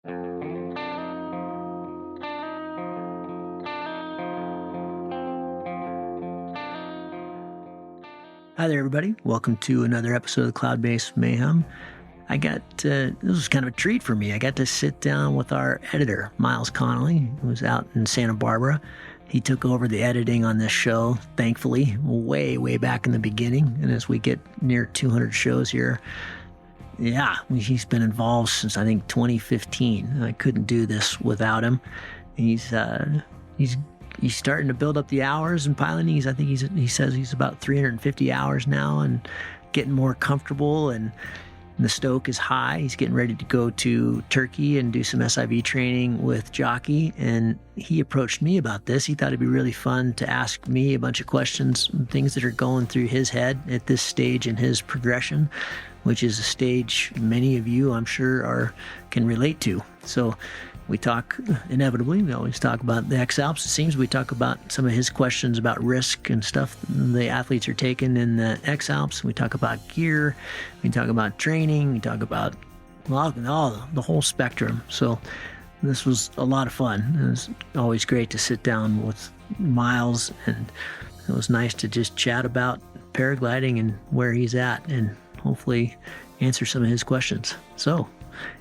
Hi there, everybody. Welcome to another episode of Cloud-Based Mayhem. This was kind of a treat for me. I got to sit down with our editor, Myles Connolly, who was out in Santa Barbara. He took over the editing on this show, thankfully, way back in the beginning. And as we get near 200 shows here, he's been involved since, I think, 2015. I couldn't do this without him. He's starting to build up the hours in piloting. He says he's about 350 hours now and getting more comfortable, and the stoke is high. He's getting ready to go to Turkey and do some SIV training with Jocky, and he approached me about this. He thought it'd be really fun to ask me a bunch of questions, things that are going through his head at this stage in his progression, which is a stage many of you, I'm sure, can relate to. So we talk, inevitably, we always talk about the X-Alps. It seems we talk about some of his questions about risk and stuff the athletes are taking in the X-Alps. We talk about gear. We talk about training. We talk about the whole spectrum. So this was a lot of fun. It was always great to sit down with Myles, and it was nice to just chat about paragliding and where he's at, and hopefully answer some of his questions. So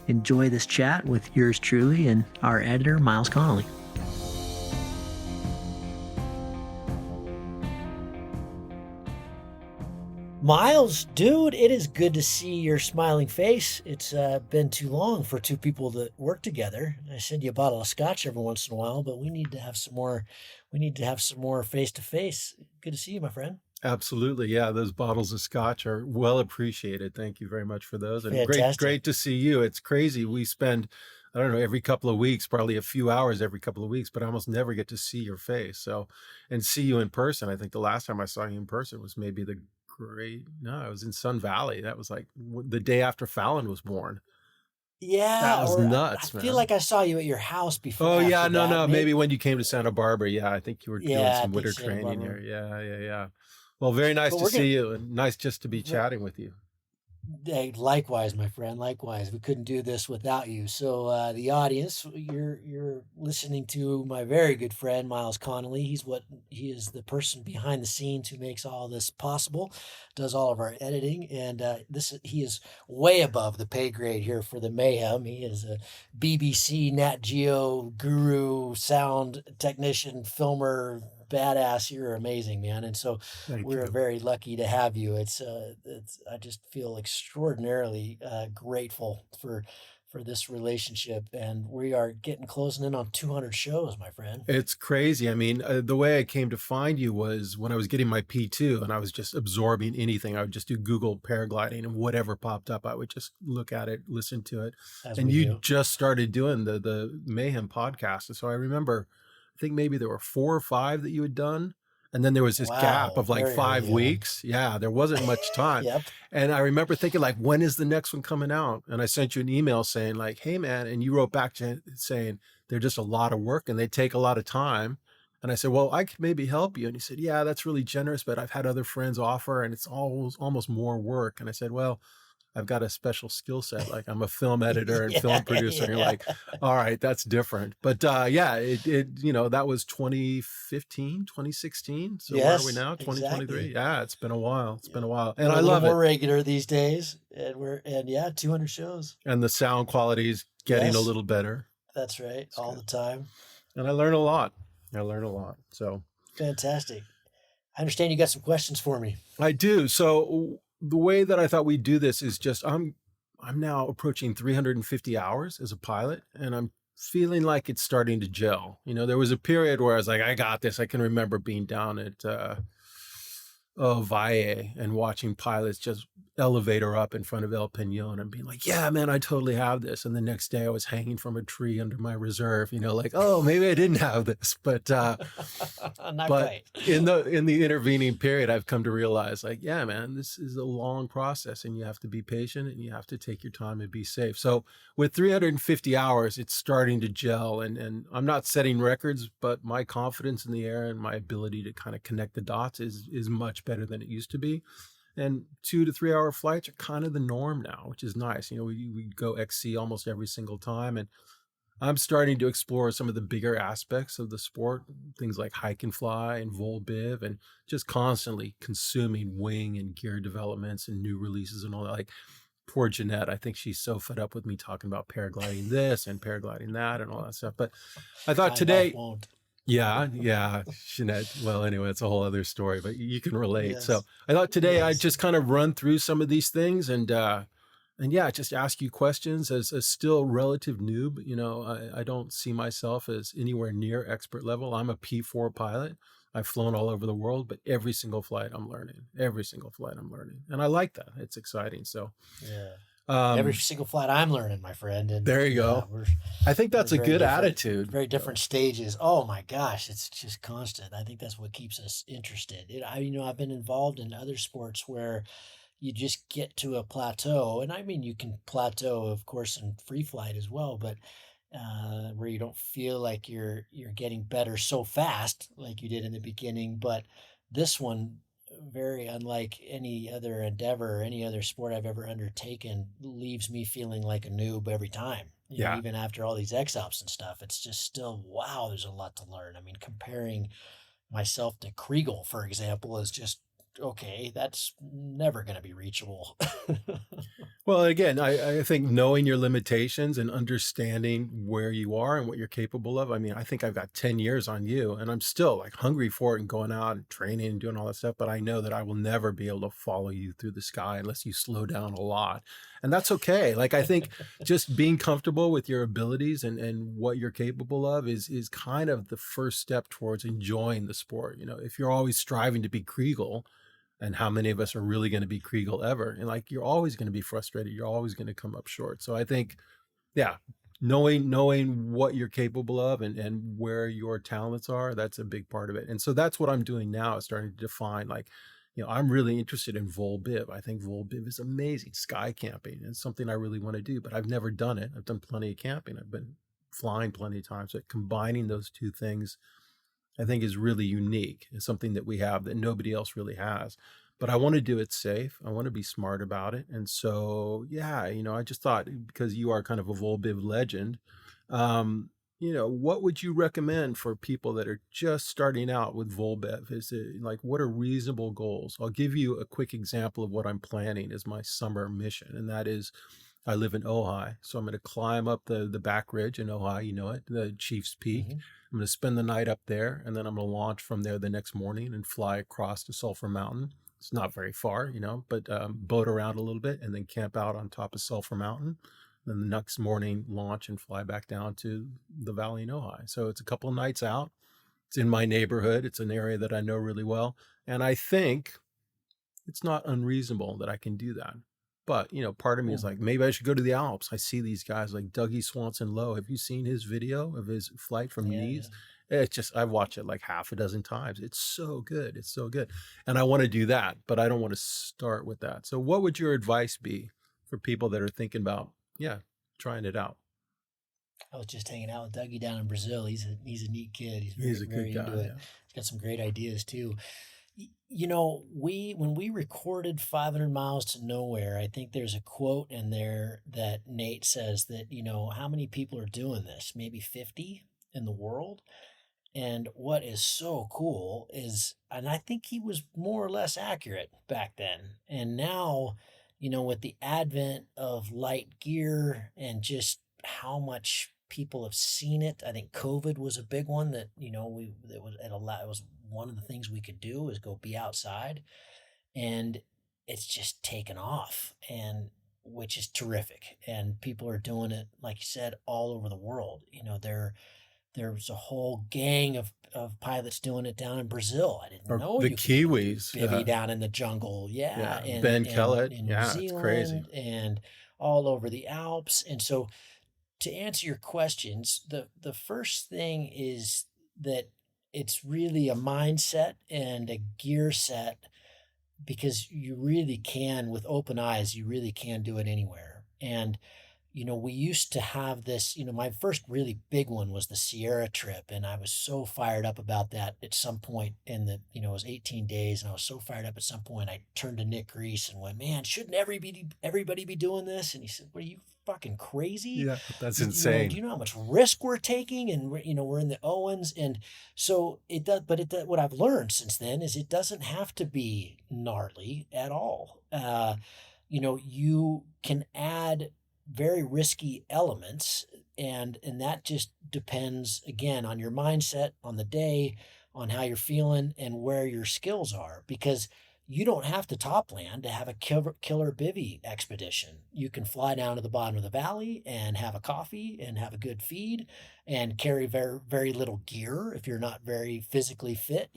enjoy this chat with yours truly and our editor, Myles Connolly. Myles, dude, it is good to see your smiling face. It's been too long for two people that work together. I send you a bottle of scotch every once in a while, but we need to have some more. We need to have some more face-to-face. Good to see you, my friend. Absolutely. Yeah, those bottles of scotch are well appreciated. Thank you very much for those. And great to see you. It's crazy. We spend, I don't know, every couple of weeks, probably a few hours every couple of weeks, but I almost never get to see your face. So, and see you in person. I think the last time I saw you in person was maybe I was in Sun Valley. That was like the day after Fallon was born. Yeah, that was nuts, I feel like I saw you at your house before. Oh yeah, no, maybe when you came to Santa Barbara. Yeah, I think you were doing some winter training there. Yeah. Well, very nice to see you, and nice just to be chatting with you. Hey, likewise, my friend. Likewise, we couldn't do this without you. So, the audience, you're listening to my very good friend Myles Connolly. He is the person behind the scenes who makes all this possible, does all of our editing, and he is way above the pay grade here for the Mayhem. He is a BBC Nat Geo guru, sound technician, filmer. Badass. You're amazing, man. And so we're very lucky to have you. I just feel extraordinarily grateful for this relationship, and we are closing in on 200 shows, my friend. It's crazy. I mean, the way I came to find you was when I was getting my P2 and I was just absorbing anything. I would just do Google paragliding, and whatever popped up, I would just look at it, listen to it. And you just started doing the Mayhem podcast. And so I remember, I think maybe there were 4 or 5 that you had done. And then there was this gap of like 5 weeks. Yeah, there wasn't much time. Yep. And I remember thinking, like, when is the next one coming out? And I sent you an email saying like, hey man, and you wrote back saying they're just a lot of work and they take a lot of time. And I said, well, I could maybe help you. And he said, yeah, that's really generous, but I've had other friends offer and it's almost more work. And I said, well, I've got a special skill set. Like I'm a film editor and film producer. And you're like, all right, that's different. But that was 2015, 2016. So where are we now? 2023. Exactly. Yeah, it's been a while. And I love it. More regular these days. And 200 shows. And the sound quality is getting a little better. That's right. That's all good. The time. And I learn a lot. So fantastic. I understand you got some questions for me. I do. So the way that I thought we'd do this is just, I'm now approaching 350 hours as a pilot, and I'm feeling like it's starting to gel. You know, there was a period where I was like, I got this. I can remember being down at Valle and watching pilots just elevator up in front of El Peñon and being like, yeah, man, I totally have this. And the next day I was hanging from a tree under my reserve, like, oh, maybe I didn't have this, but in the intervening period, I've come to realize like, yeah, man, this is a long process and you have to be patient and you have to take your time and be safe. So with 350 hours, it's starting to gel, and I'm not setting records, but my confidence in the air and my ability to kind of connect the dots is much better than it used to be. And 2 to 3 hour flights are kind of the norm now, which is nice. We go XC almost every single time. And I'm starting to explore some of the bigger aspects of the sport, things like hike and fly and vol biv, and just constantly consuming wing and gear developments and new releases and all that. Like poor Jeanette, I think she's so fed up with me talking about paragliding this and paragliding that and all that stuff. But I thought today, won't. yeah, Jeanette. Well, anyway, it's a whole other story, but you can relate. Yes. So I thought today Yes. I'd just kind of run through some of these things and yeah, just ask you questions as a still relative noob. I don't see myself as anywhere near expert level. I'm a P4 pilot. I've flown all over the world, but every single flight I'm learning. And I like that. It's exciting. So yeah. Every single flight I'm learning, my friend. And there you go. I think that's a good attitude. Very different stages. Oh my gosh, it's just constant. I think that's what keeps us interested. I've been involved in other sports where you just get to a plateau, and I mean you can plateau, of course, in free flight as well, but where you don't feel like you're getting better so fast like you did in the beginning. But this one, very unlike any other endeavor or any other sport I've ever undertaken, leaves me feeling like a noob every time. Even after all these X-Alps and stuff, it's just still, wow, there's a lot to learn. I mean, comparing myself to Kriegel, for example, is just, okay, that's never going to be reachable. Well, again, I think knowing your limitations and understanding where you are and what you're capable of. I mean, I think I've got 10 years on you and I'm still like hungry for it and going out and training and doing all that stuff. But I know that I will never be able to follow you through the sky unless you slow down a lot. And that's okay. Like, I think just being comfortable with your abilities and what you're capable of is kind of the first step towards enjoying the sport. If you're always striving to be Kriegel, and how many of us are really going to be Kriegel ever? And like, you're always going to be frustrated. You're always going to come up short. So I think, yeah, knowing what you're capable of and where your talents are, that's a big part of it. And so that's what I'm doing now, is starting to define, like, I'm really interested in vol biv. I think vol biv is amazing. Sky camping is something I really want to do, but I've never done it. I've done plenty of camping. I've been flying plenty of times. But combining those two things, I think, is really unique. It's something that we have that nobody else really has. But I want to do it safe. I want to be smart about it. And so, yeah, I just thought, because you are kind of a Volbiv legend, what would you recommend for people that are just starting out with Volbiv? Is it like, what are reasonable goals? I'll give you a quick example of what I'm planning as my summer mission. And that is, I live in Ojai. So I'm going to climb up the back ridge in Ojai, the Chief's Peak. Mm-hmm. I'm going to spend the night up there, and then I'm going to launch from there the next morning and fly across to Sulphur Mountain. It's not very far, but boat around a little bit and then camp out on top of Sulphur Mountain. Then the next morning, launch and fly back down to the valley in Ojai. So it's a couple of nights out. It's in my neighborhood. It's an area that I know really well. And I think it's not unreasonable that I can do that. But, part of me is like, maybe I should go to the Alps. I see these guys like Dougie Swanson Lowe. Have you seen his video of his flight from Nice? Yeah. It's just, I've watched it like half a dozen times. It's so good. It's so good. And I want to do that, but I don't want to start with that. So what would your advice be for people that are thinking about, trying it out? I was just hanging out with Dougie down in Brazil. He's a neat kid. He's a good guy. Yeah. He's got some great ideas too. When we recorded 500 Miles to Nowhere, I think there's a quote in there that Nate says that, how many people are doing this? Maybe 50 in the world. And what is so cool is, and I think he was more or less accurate back then. And now, with the advent of light gear and just how much people have seen it, I think COVID was a big one that, it was one of the things we could do is go be outside, and it's just taken off, and which is terrific. And people are doing it, like you said, all over the world. There's a whole gang of pilots doing it down in Brazil. I didn't know the Kiwis bivvy down in the jungle. Yeah. And Ben Kellett. In New Zealand, it's crazy. And all over the Alps. And so, to answer your questions, the first thing is that it's really a mindset and a gear set, because you really can, with open eyes, you really can do it anywhere. And we used to have this, my first really big one was the Sierra trip. And I was so fired up about that at some point in it was 18 days. And I was so fired up at some point, I turned to Nick Reese and went, man, shouldn't everybody be doing this? And he said, what, are you fucking crazy? Yeah, that's Do insane. you know how much risk we're taking? And we're in the Owens. And so it does, but what I've learned since then is it doesn't have to be gnarly at all. You can add very risky elements, and that just depends again on your mindset, on the day, on how you're feeling, and where your skills are, because you don't have to topland to have a killer bivy expedition. You can fly down to the bottom of the valley and have a coffee and have a good feed and carry very, very little gear if you're not very physically fit.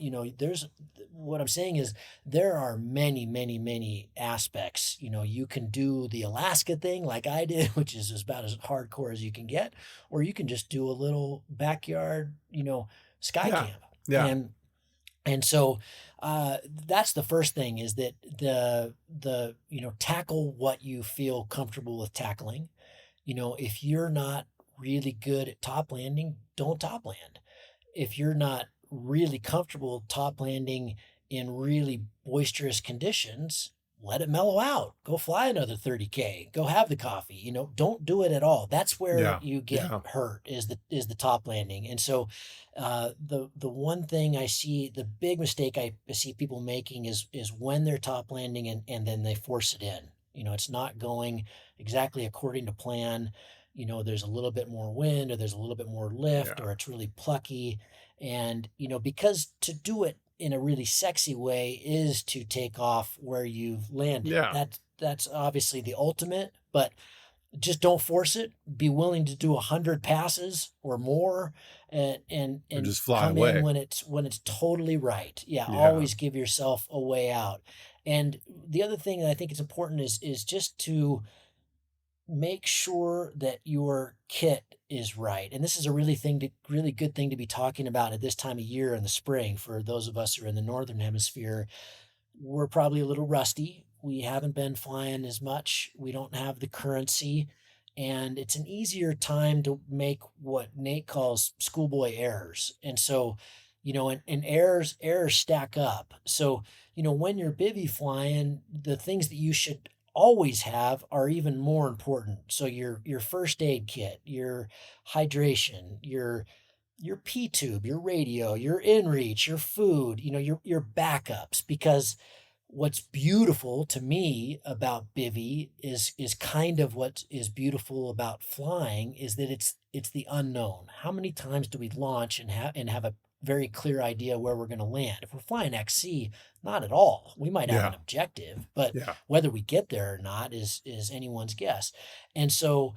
What I'm saying is there are many, many, many aspects. You can do the Alaska thing like I did, which is about as hardcore as you can get, or you can just do a little backyard, sky Yeah. camp. Yeah. And so that's the first thing, is that the tackle what you feel comfortable with tackling. If you're not really good at top landing, don't top land. If you're not really comfortable top landing in really boisterous conditions, let it mellow out. Go fly another 30K. Go have the coffee. Don't do it at all. That's where you get hurt, is the top landing. And so the one thing I see, the big mistake I see people making is when they're top landing and then they force it in. It's not going exactly according to plan. There's a little bit more wind, or there's a little bit more lift, or it's really plucky. And, because to do it in a really sexy way is to take off where you've landed. Yeah. That's obviously the ultimate, but just don't force it. Be willing to do 100 passes or more, and just fly come away in when it's totally right. Always give yourself a way out. And the other thing that I think is important is just to make sure that your kit is right. And this is a really good thing to be talking about at this time of year in the spring. For those of us who are in the Northern Hemisphere, we're probably a little rusty. We haven't been flying as much. We don't have the currency, and it's an easier time to make what Nate calls schoolboy errors. And so, and errors stack up. So, when you're bivy flying, the things that you should always have are even more important. So your first aid kit, your hydration, your P tube, your radio, your inReach, your food, your backups. Because what's beautiful to me about bivy is kind of what is beautiful about flying, is that it's the unknown. How many times do we launch and have a very clear idea where we're going to land? If we're flying XC, not at all. We might have an objective, but whether we get there or not is anyone's guess. And so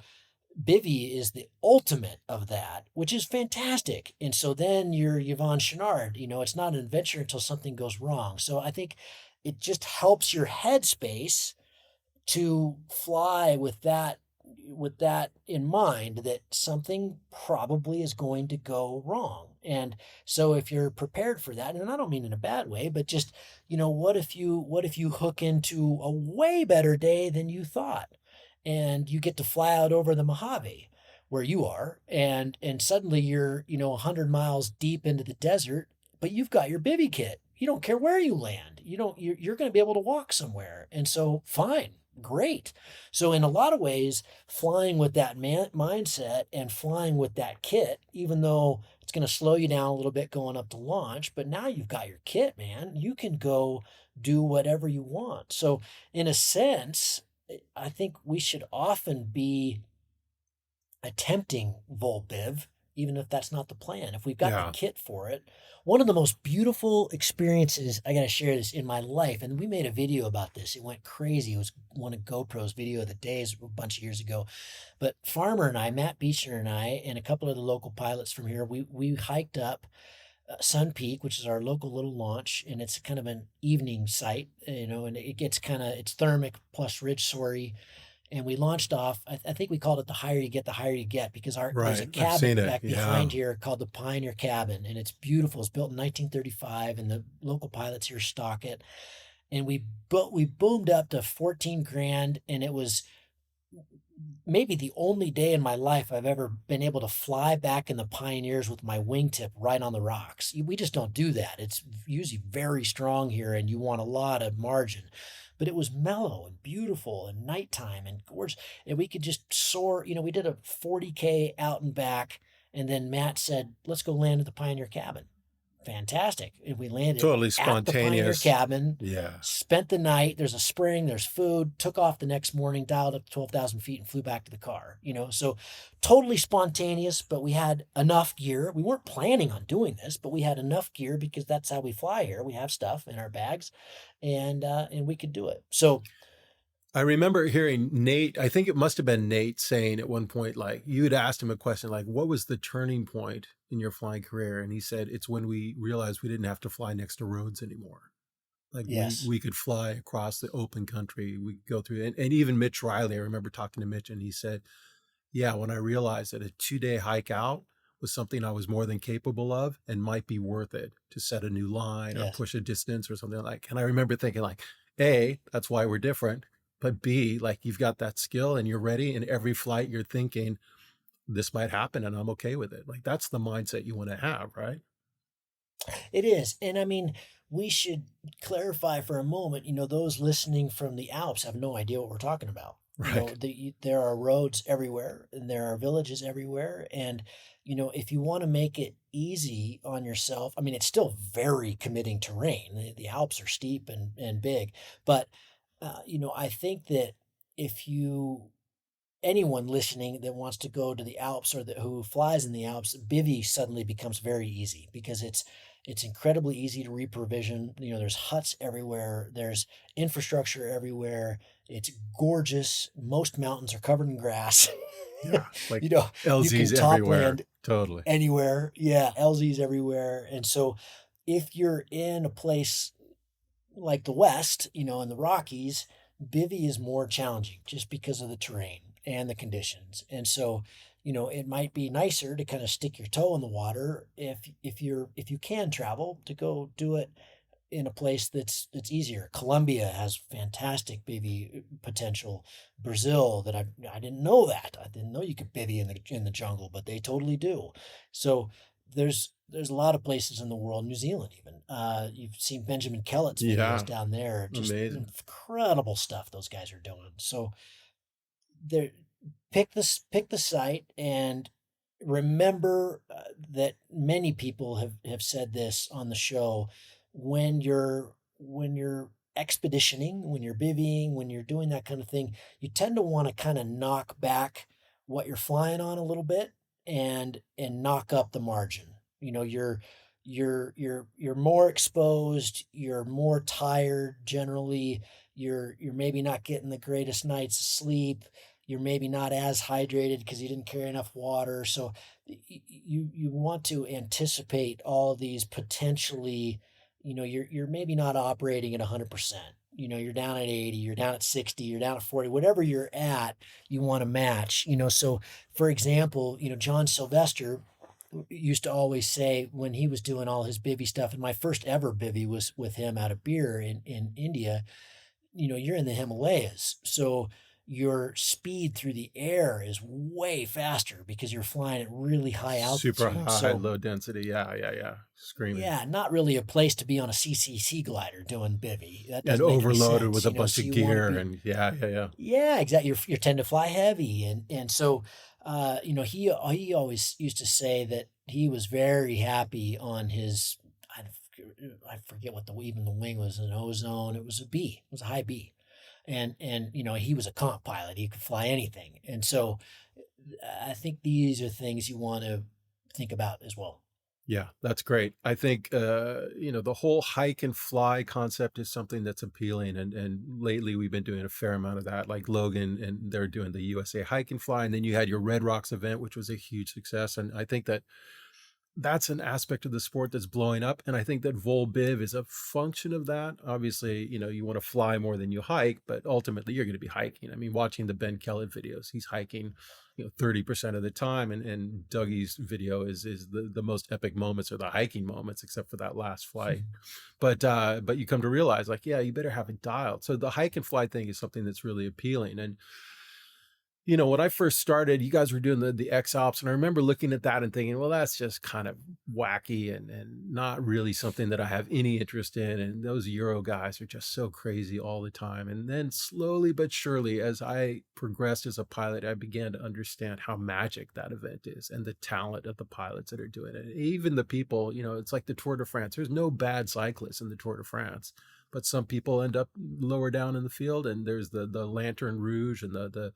bivy is the ultimate of that, which is fantastic. And so then you're Yvon Chouinard. It's not an adventure until something goes wrong. So I think it just helps your headspace to fly with that in mind, that something probably is going to go wrong. And so if you're prepared for that, and I don't mean in a bad way, but just, what if you hook into a way better day than you thought, and you get to fly out over the Mojave where you are, and suddenly you're, 100 miles deep into the desert, but you've got your bivy kit. You don't care where you land. You're going to be able to walk somewhere. And so fine. Great. So in a lot of ways, flying with that mindset and flying with that kit, even though it's going to slow you down a little bit going up to launch, but now you've got your kit, man, you can go do whatever you want. So in a sense, I think we should often be attempting Volbiv, even if that's not the plan. If we've got the kit for it. One of the most beautiful experiences, I got to share this, in my life, and we made a video about this. It went crazy. It was one of GoPro's video of the days a bunch of years ago. But Farmer and I, Matt Beechner and I, and a couple of the local pilots from here, we hiked up Sun Peak, which is our local little launch, and it's kind of an evening site, and it gets it's thermic plus ridge sorry. And we launched off, I think we called it the higher you get, because there's a cabin back behind here called the Pioneer Cabin, and it's beautiful. It's built in 1935, and the local pilots here stock it. And we boomed up to 14 grand, and it was maybe the only day in my life I've ever been able to fly back in the Pioneers with my wingtip right on the rocks. We just don't do that. It's usually very strong here and you want a lot of margin. But it was mellow and beautiful and nighttime and gorgeous. And we could just soar. We did a 40K out and back. And then Matt said, let's go land at the Pioneer cabin. Fantastic. And we landed Totally at the Pioneer spontaneous. cabin, Yeah. spent the night. There's a spring, there's food, took off the next morning, dialed up to 12,000 feet and flew back to the car. So totally spontaneous, but we had enough gear. We weren't planning on doing this, but we had enough gear because that's how we fly here. We have stuff in our bags and we could do it. So I remember hearing Nate, I think it must have been Nate saying at one point, like, you had asked him a question, like, what was the turning point in your flying career? And he said, it's when we realized we didn't have to fly next to roads anymore. Like, yes. we could fly across the open country. We could go through it. And even Mitch Riley, I remember talking to Mitch and he said, yeah, when I realized that a 2-day hike out was something I was more than capable of and might be worth it to set a new line or push a distance or something like. And I remember thinking, like, A, that's why we're different. But B, like, you've got that skill and you're ready. And every flight you're thinking this might happen and I'm okay with it. Like, that's the mindset you want to have, right? It is. And I mean, we should clarify for a moment, those listening from the Alps have no idea what we're talking about. Right. There are roads everywhere and there are villages everywhere. And, if you want to make it easy on yourself, I mean, it's still very committing terrain. The Alps are steep and big, but I think that if anyone listening that wants to go to the Alps or who flies in the Alps, bivvy suddenly becomes very easy because it's incredibly easy to reprovision. There's huts everywhere. There's infrastructure everywhere. It's gorgeous. Most mountains are covered in grass. Yeah, like you LZ's can top everywhere. land Totally. anywhere. Yeah, LZ's everywhere. And so if you're in a place like the West, in the Rockies, bivvy is more challenging just because of the terrain and the conditions. And so, it might be nicer to kind of stick your toe in the water if you can travel to go do it in a place that's easier. Colombia has fantastic bivvy potential. Brazil, that I didn't know that. I didn't know you could bivvy in the jungle, but they totally do. So there's a lot of places in the world, New Zealand even. You've seen Benjamin Kellett's videos down there. Just amazing. Incredible stuff those guys are doing. So there, pick the site and remember that many people have said this on the show. When you're expeditioning, when you're bivvying, when you're doing that kind of thing, you tend to want to kind of knock back what you're flying on a little bit and knock up the margin. You're more exposed, you're more tired generally, you're maybe not getting the greatest night's sleep, you're maybe not as hydrated because you didn't carry enough water. So you want to anticipate all of these potentially, you're maybe not operating at 100%. You're down at 80, you're down at 60, you're down at 40, whatever you're at, you want to match. So for example, John Sylvester used to always say when he was doing all his bivvy stuff, and my first ever bivvy was with him out of Beer in India, you're in the Himalayas. So your speed through the air is way faster because you're flying at really high altitude. Super high, low density. Yeah. Screaming. Yeah, not really a place to be on a CCC glider doing bivvy. That and overloaded with a bunch of gear and yeah. Yeah, exactly. You tend to fly heavy, and so he always used to say that he was very happy on his. I forget what the wing was, an ozone. It was a B. It was a high B. And he was a comp pilot. He could fly anything. And so I think these are things you want to think about as well. Yeah, that's great. I think, the whole hike and fly concept is something that's appealing. And lately we've been doing a fair amount of that, like Logan, and they're doing the USA Hike and Fly. And then you had your Red Rocks event, which was a huge success. And I think that's an aspect of the sport that's blowing up. And I think that Vol Biv is a function of that. Obviously, you want to fly more than you hike, but ultimately you're going to be hiking. I mean, watching the Ben Kellett videos, he's hiking, 30% of the time. And Dougie's video is the most epic moments are the hiking moments, except for that last flight. But you come to realize, like, yeah, you better have it dialed. So the hike and fly thing is something that's really appealing. And When I first started, you guys were doing the X-Alps, and I remember looking at that and thinking, well, that's just kind of wacky and not really something that I have any interest in. And those Euro guys are just so crazy all the time. And then slowly but surely, as I progressed as a pilot, I began to understand how magic that event is and the talent of the pilots that are doing it. Even the people, it's like the Tour de France. There's no bad cyclists in the Tour de France, but some people end up lower down in the field, and there's the Lantern Rouge and the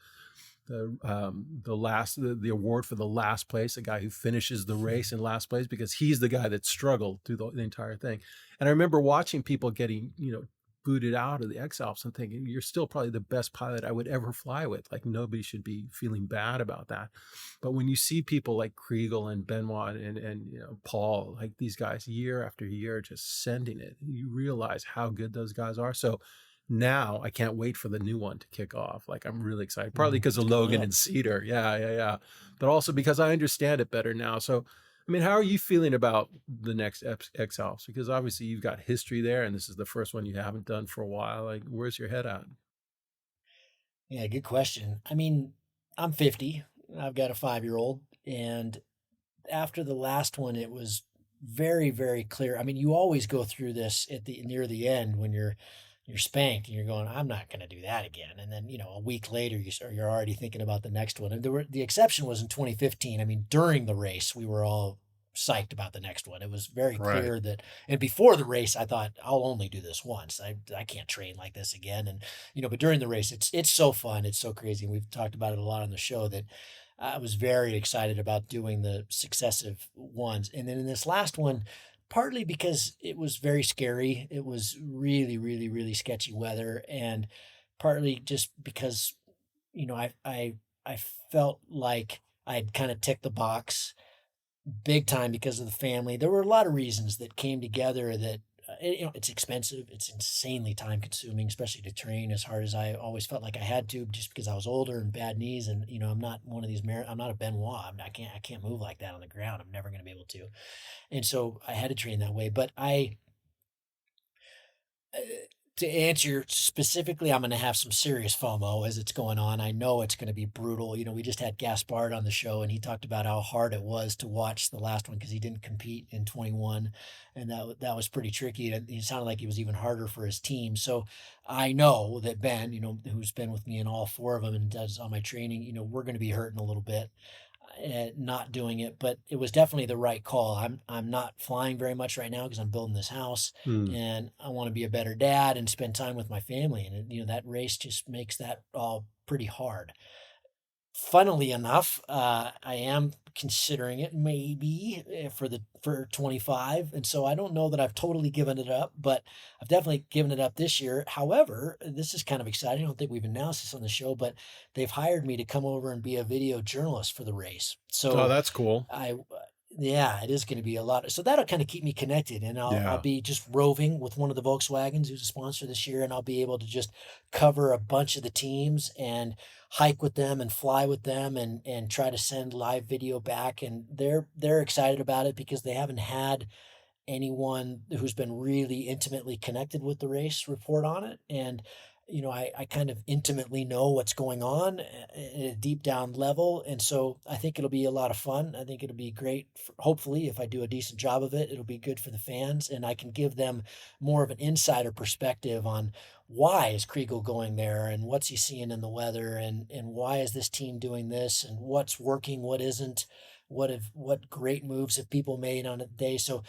award for the last place, the guy who finishes the race in last place, because he's the guy that struggled through the entire thing. And I remember watching people getting, booted out of the X-Alps and thinking, you're still probably the best pilot I would ever fly with. Like, nobody should be feeling bad about that. But when you see people like Kriegel and Benoit and Paul, like these guys year after year just sending it, you realize how good those guys are. So now I can't wait for the new one to kick off. Like, I'm really excited, partly because of Logan and Cedar. Yeah. But also because I understand it better now. So, I mean, how are you feeling about the next X-Alps? Because obviously you've got history there, and this is the first one you haven't done for a while. Like, where's your head at? Yeah, good question. I mean, I'm 50. I've got a 5-year-old, and after the last one, it was very, very clear. I mean, you always go through this at the near the end when you're spanked and you're going, I'm not going to do that again. And then, a week later, you're already thinking about the next one. And the exception was in 2015. I mean, during the race, we were all psyched about the next one. It was very clear that, and before the race, I thought, I'll only do this once. I can't train like this again. And, but during the race, it's so fun. It's so crazy. And we've talked about it a lot on the show that I was very excited about doing the successive ones. And then in this last one, partly because it was very scary. It was really, really, really sketchy weather, and partly just because, I felt like I'd kind of ticked the box big time because of the family. There were a lot of reasons that came together that it's expensive. It's insanely time consuming, especially to train as hard as I always felt like I had to, just because I was older and bad knees. And, I'm not one of these, I'm not a Benoit. I can't move like that on the ground. I'm never going to be able to. And so I had to train that way. But to answer specifically, I'm going to have some serious FOMO as it's going on. I know it's going to be brutal. We just had Gaspard on the show, and he talked about how hard it was to watch the last one because he didn't compete in 21, and that was pretty tricky. It sounded like it was even harder for his team. So I know that Ben, who's been with me in all 4 of them and does all my training, we're going to be hurting a little bit not doing it, but it was definitely the right call. I'm not flying very much right now because I'm building this house, and I want to be a better dad and spend time with my family. And that race just makes that all pretty hard. Funnily enough, I am considering it maybe for 25, and so I don't know that I've totally given it up, but I've definitely given it up this year. However, this is kind of exciting. I don't think we've announced this on the show, but they've hired me to come over and be a video journalist for the race. Oh, So that's cool. yeah, it is going to be a lot. So that'll kind of keep me connected, and I'll be just roving with one of the Volkswagens who's a sponsor this year, and I'll be able to just cover a bunch of the teams and hike with them and fly with them and try to send live video back. And they're excited about it because they haven't had anyone who's been really intimately connected with the race report on it. And I kind of intimately know what's going on at a deep down level. And so I think it'll be a lot of fun. I think it'll be great. Hopefully, if I do a decent job of it, it'll be good for the fans, and I can give them more of an insider perspective on why is Kriegel going there and what's he seeing in the weather, and why is this team doing this, and what's working, what isn't, what great moves have people made on a day. So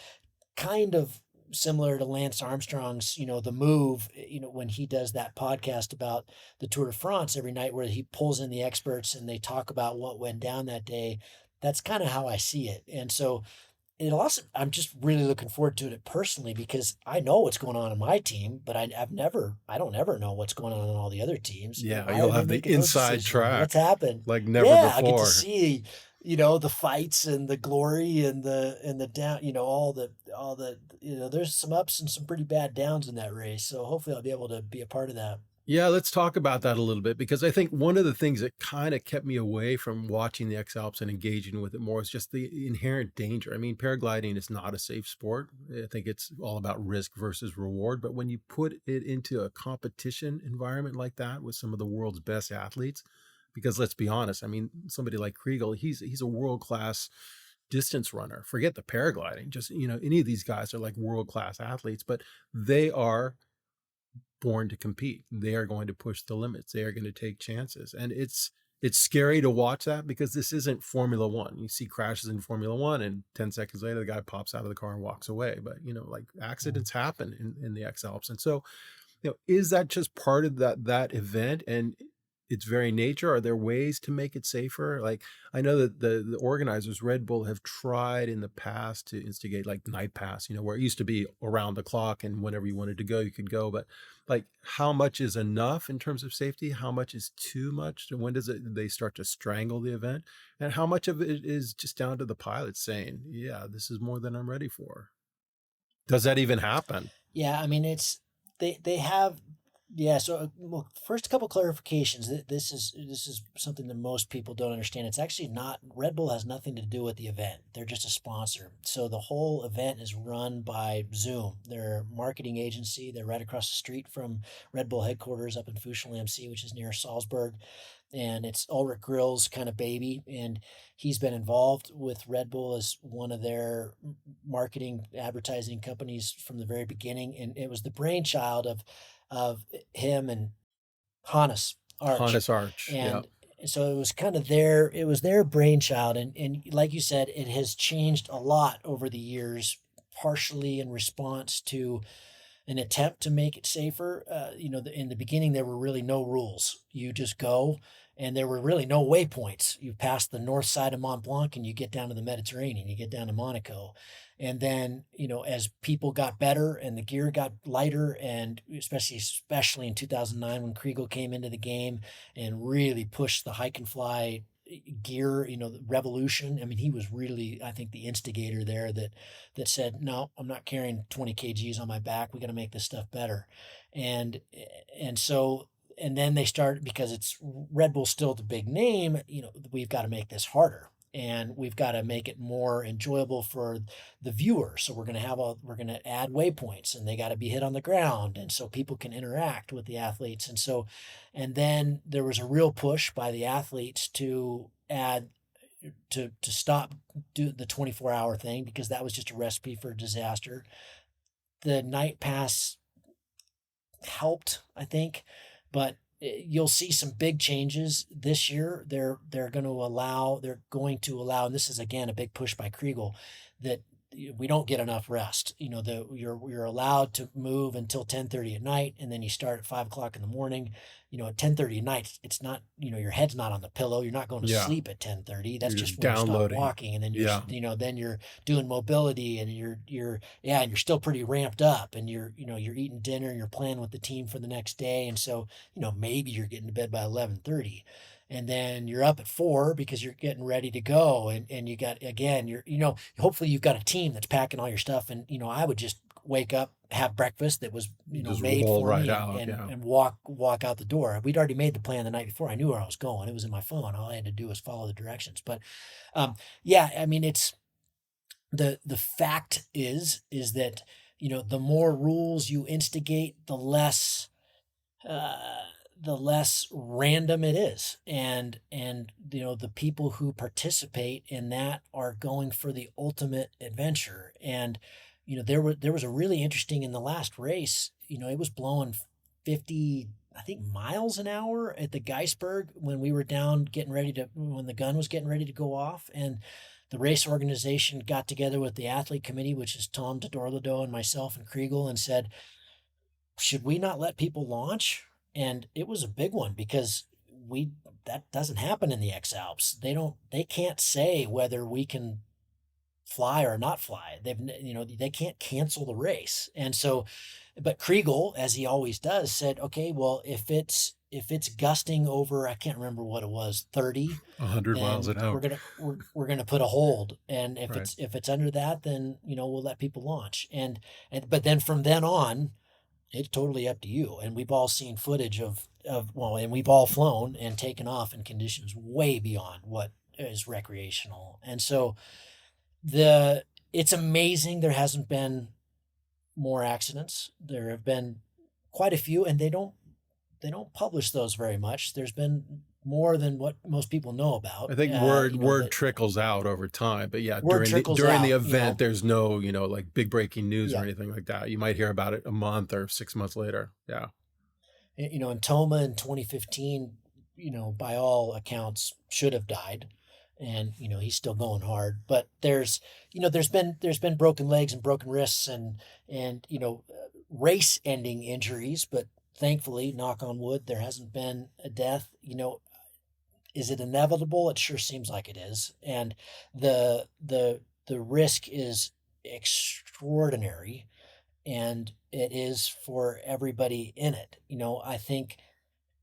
kind of similar to Lance Armstrong's, the move, when he does that podcast about the Tour de France every night where he pulls in the experts and they talk about what went down that day. That's kind of how I see it. And so I'm just really looking forward to it personally because I know what's going on in my team, but I don't ever know what's going on in all the other teams. Yeah, you'll have the inside track. What's happened? Like never before. I get to see the fights and the glory and the down, all the there's some ups and some pretty bad downs in that race. So hopefully I'll be able to be a part of that. Yeah, let's talk about that a little bit, because I think one of the things that kind of kept me away from watching the X-Alps and engaging with it more is just the inherent danger. I mean, paragliding is not a safe sport. I think it's all about risk versus reward. But when you put it into a competition environment like that with some of the world's best athletes, Because let's be honest, I mean, somebody like Kriegel, he's a world-class distance runner. Forget the paragliding. Just, any of these guys are like world-class athletes, but they are born to compete. They are going to push the limits. They are going to take chances. And it's scary to watch that, because this isn't Formula One. You see crashes in Formula One, and 10 seconds later, the guy pops out of the car and walks away. But, like accidents happen in the X-Alps. And so, is that just part of that event and its very nature? Are there ways to make it safer? Like, I know that the organizers, Red Bull, have tried in the past to instigate like night pass, where it used to be around the clock and whenever you wanted to go, you could go. But like, how much is enough in terms of safety? How much is too much? And when they start to strangle the event? And how much of it is just down to the pilots saying, yeah, this is more than I'm ready for? Does that even happen? Yeah, I mean, they have. Yeah, so well, first, a couple clarifications. This is something that most people don't understand. It's actually not, Red Bull has nothing to do with the event. They're just a sponsor. So the whole event is run by Zoom. They're a marketing agency. They're right across the street from Red Bull headquarters up in Fuschel am See, which is near Salzburg. And it's Ulrich Grill's kind of baby. And he's been involved with Red Bull as one of their marketing advertising companies from the very beginning. And it was the brainchild of him and Hannes Arch. Hannes Arch, yeah. And so it was kind of their brainchild. And like you said, it has changed a lot over the years, partially in response to an attempt to make it safer. In the beginning, there were really no rules. You just go, and there were really no waypoints. You pass the north side of Mont Blanc and you get down to the Mediterranean, you get down to Monaco. And then, as people got better and the gear got lighter, and especially in 2009 when Kriegel came into the game and really pushed the hike and fly gear, the revolution. I mean, he was really, I think, the instigator there that said, no, I'm not carrying 20 kgs on my back. We got to make this stuff better. And then they started, because it's Red Bull still the big name, we've got to make this harder. And we've got to make it more enjoyable for the viewer. So we're going to add waypoints, and they got to be hit on the ground, and so people can interact with the athletes. And then there was a real push by the athletes to stop do the 24-hour thing, because that was just a recipe for disaster. The night pass helped, I think, but you'll see some big changes this year. They're going to allow, and this is again a big push by Kriegel, that we don't get enough rest. You're allowed to move until 10:30 at night, and then you start at 5 o'clock in the morning. At 10:30 at night, it's not, your head's not on the pillow. You're not going to sleep at 10:30. That's You're just just when you stop downloading. walking, and then then you're doing mobility, and you're still pretty ramped up, and you're eating dinner, and you're planning with the team for the next day, and so maybe you're getting to bed by 11:30. And then you're up at 4 because you're getting ready to go. And you got, again, hopefully you've got a team that's packing all your stuff. And, I would just wake up, have breakfast that was, Just made roll for right me, out, and, yeah. and walk out the door. We'd already made the plan the night before. I knew where I was going. It was in my phone. All I had to do was follow the directions. But, yeah, I mean, it's the fact is that, the more rules you instigate, the less random it is. And the people who participate in that are going for the ultimate adventure. And, there was a really interesting, in the last race, it was blowing 50, I think, miles an hour at the Geisberg when we were down when the gun was getting ready to go off. And the race organization got together with the athlete committee, which is Tom DeDorlado and myself and Kriegel, and said, should we not let people launch? And it was a big one, because that doesn't happen in the X-Alps. They can't say whether we can fly or not fly. They can't cancel the race. And so, but Kriegel, as he always does, said, okay, well, if it's gusting over, I can't remember what it was, 30, 100 miles an hour, we're gonna put a hold. And if Right. it's under that, then we'll let people launch. But then from then on, it's totally up to you. And we've all seen footage and we've all flown and taken off in conditions way beyond what is recreational. And so it's amazing there hasn't been more accidents. There have been quite a few, and they don't publish those very much. There's been more than what most people know about. I think word trickles out over time, but yeah, Word during the trickles out, event, there's no, like big breaking news or yeah. anything like that. You might hear about it a month or 6 months later. Yeah. And Toma in 2015, by all accounts should have died. And, he's still going hard, but there's been broken legs and broken wrists and, race ending injuries, but thankfully, knock on wood, there hasn't been a death. Is it inevitable? It sure seems like it is. And the risk is extraordinary, and it is for everybody in it. I think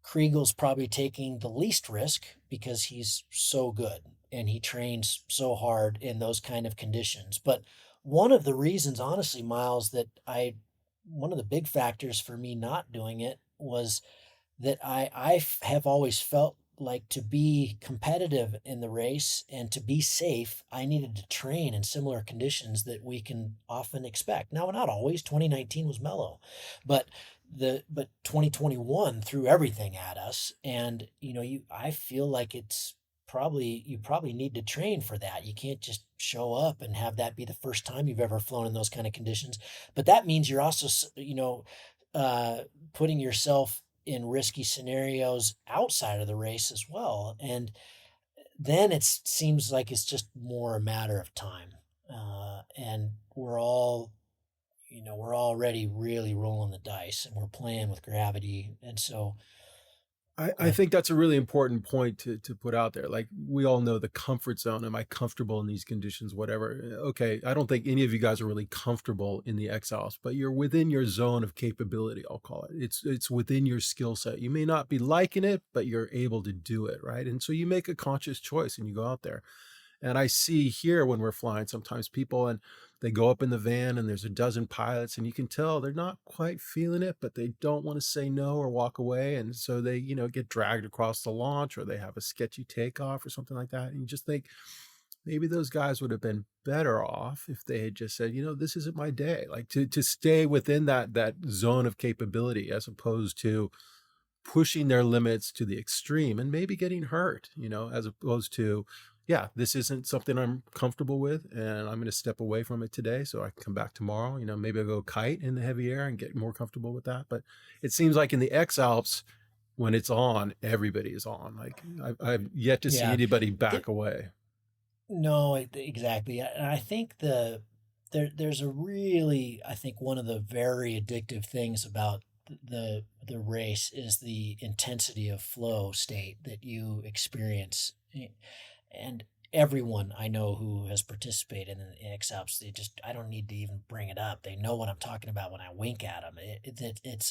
Kriegel's probably taking the least risk because he's so good and he trains so hard in those kind of conditions. But one of the reasons, honestly, Miles, one of the big factors for me not doing it was that have always felt like to be competitive in the race and to be safe, I needed to train in similar conditions that we can often expect. Now, not always. 2019 was mellow, but 2021 threw everything at us, and I feel like you probably need to train for that. You can't just show up and have that be the first time you've ever flown in those kind of conditions. But that means you're also putting yourself in risky scenarios outside of the race as well. And then it seems like it's just more a matter of time. And we're already really rolling the dice and we're playing with gravity. And so I think that's a really important point to put out there. Like, we all know the comfort zone. Am I comfortable in these conditions? Whatever. Okay. I don't think any of you guys are really comfortable in the X-Alps, but you're within your zone of capability. I'll call it. It's within your skill set. You may not be liking it, but you're able to do it. Right. And so you make a conscious choice and you go out there. And I see here when we're flying, sometimes people, and they go up in the van and there's a dozen pilots and you can tell they're not quite feeling it, but they don't want to say no or walk away. And so they, get dragged across the launch, or they have a sketchy takeoff or something like that. And you just think maybe those guys would have been better off if they had just said, this isn't my day. Like, to stay within that zone of capability, as opposed to pushing their limits to the extreme and maybe getting hurt, as opposed to, yeah, this isn't something I'm comfortable with, and I'm going to step away from it today so I can come back tomorrow. Maybe I'll go kite in the heavy air and get more comfortable with that. But it seems like in the X-Alps, when it's on, everybody is on. Like, I've yet to see anybody back away. No, exactly. And I think there's a really, I think one of the very addictive things about the race is the intensity of flow state that you experience. And everyone I know who has participated in the X-Alps, I don't need to even bring it up. They know what I'm talking about when I wink at them. It's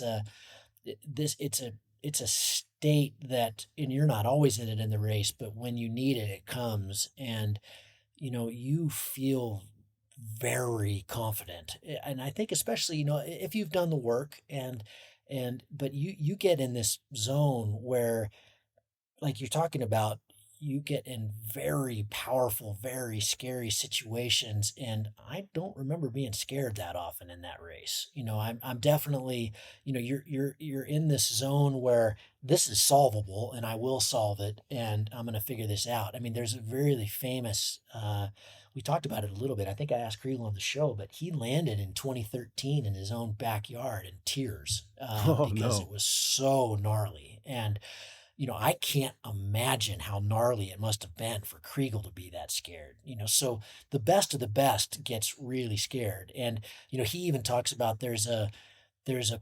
a state that, and you're not always in it in the race, but when you need it, it comes, and you feel very confident. And I think especially, if you've done the work but you get in this zone where, like you're talking about, you get in very powerful, very scary situations. And I don't remember being scared that often in that race. I'm definitely, you're in this zone where this is solvable and I will solve it and I'm going to figure this out. I mean, there's a really famous, we talked about it a little bit. I think I asked Kriegel on the show, but he landed in 2013 in his own backyard in tears because it was so gnarly. And I can't imagine how gnarly it must have been for Kriegel to be that scared. So the best of the best gets really scared. And, he even talks about there's a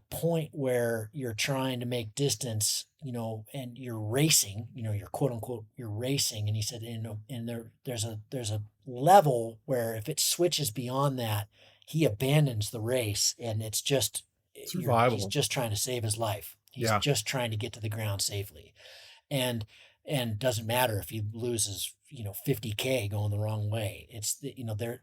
point where you're trying to make distance, and you're racing, you're quote unquote, you're racing. And he said, and there's a level where if it switches beyond that, he abandons the race, and it's just survival. He's just trying to save his life. He's just trying to get to the ground safely. And doesn't matter if he loses, 50K going the wrong way. It's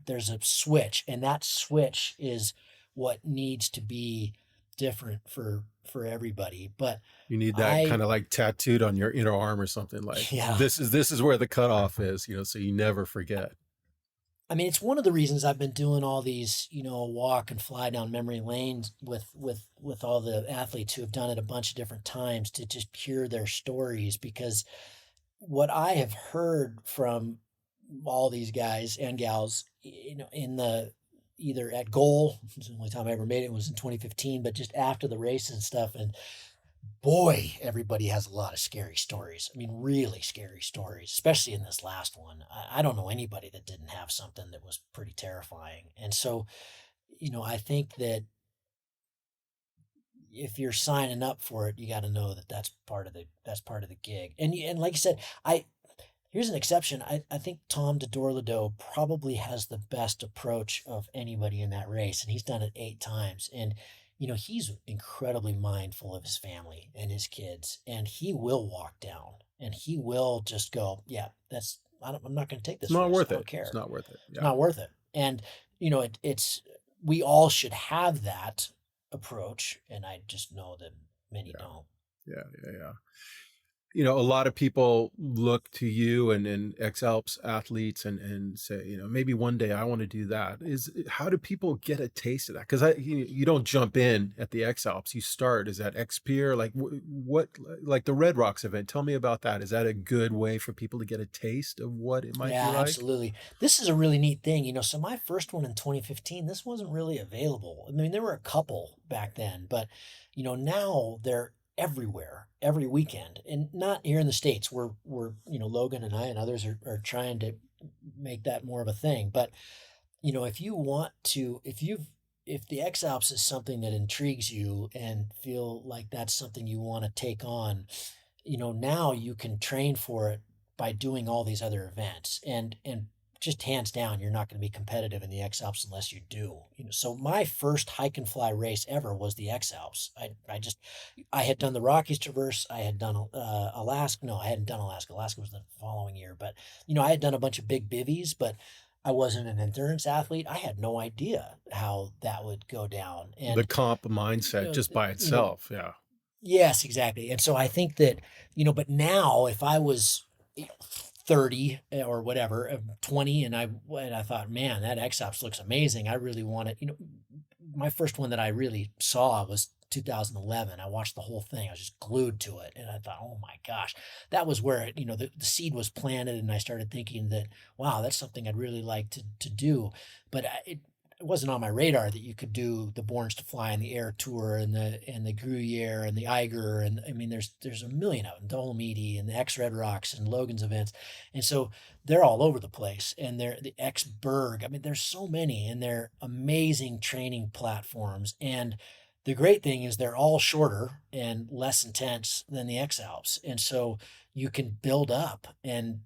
there's a switch, and that switch is what needs to be different for everybody. But you need that kind of like tattooed on your inner arm or something, like, this is where the cutoff is, so you never forget. I mean, it's one of the reasons I've been doing all these, walk and fly down memory lanes with all the athletes who have done it a bunch of different times to just hear their stories. Because what I have heard from all these guys and gals, in the either at goal, the only time I ever made it was in 2015, but just after the race and stuff, and boy, everybody has a lot of scary stories. I mean, really scary stories, especially in this last one. I don't know anybody that didn't have something that was pretty terrifying. And so, I think that if you're signing up for it, you got to know that that's part of the gig. And like you said, I here's an exception. I think Tom de Dorlado probably has the best approach of anybody in that race, and he's done it 8 times. And he's incredibly mindful of his family and his kids, and he will walk down, and he will just go, yeah, I'm not going to take It's this not risk. worth I it. don't care. It's not worth it. It's Yeah. not worth it. And it's we all should have that approach, and I just know that many Yeah. don't. Yeah. A lot of people look to you and X-Alps athletes and say, maybe one day I want to do that. How do people get a taste of that? Because you don't jump in at the X-Alps. You start. Is that X-Pier? Like what, like the Red Rocks event? Tell me about that. Is that a good way for people to get a taste of what it might be Yeah, like? absolutely. This is a really neat thing. So my first one in 2015, this wasn't really available. I mean, there were a couple back then, but now they're everywhere, every weekend, and not here in the States. We're Logan and I and others are trying to make that more of a thing. But if you want to, if the X Alps is something that intrigues you and feel like that's something you want to take on, now you can train for it by doing all these other events, and just hands down, you're not going to be competitive in the X Alps unless you do. So my first hike and fly race ever was the X Alps. I had done the Rockies Traverse. I had done Alaska. No, I hadn't done Alaska. Alaska was the following year, but I had done a bunch of big bivvies, but I wasn't an endurance athlete. I had no idea how that would go down. The And comp mindset just by itself. Yeah. yes, exactly. And so I think that, but now if I was 30 or whatever, 20, and I thought, man, that X-Ops looks amazing. I really want it. My first one that I really saw was 2011. I watched the whole thing. I was just glued to it. And I thought, oh my gosh, that was where the seed was planted. And I started thinking that, wow, that's something I'd really like to do. But it wasn't on my radar that you could do the Borns to Fly and the Air Tour and the Gruyere and the Eiger, and I mean there's a million of them, Dolomiti and the X Red Rocks and Logan's events, and so they're all over the place, and they're the X Berg. I mean there's so many, and they're amazing training platforms, and the great thing is they're all shorter and less intense than the X Alps, and so you can build up, and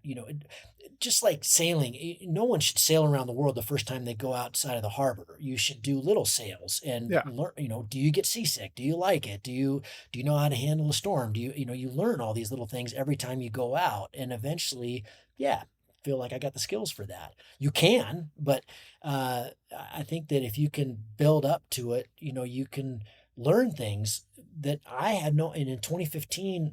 just like sailing, no one should sail around the world the first time they go outside of the harbor. You should do little sails and Yeah. learn, do you get seasick? Do you like it? Do you know how to handle a storm? You learn all these little things every time you go out, and eventually, yeah, feel like I got the skills for that. You can, but I think that if you can build up to it, you can learn things that I had no. And in 2015,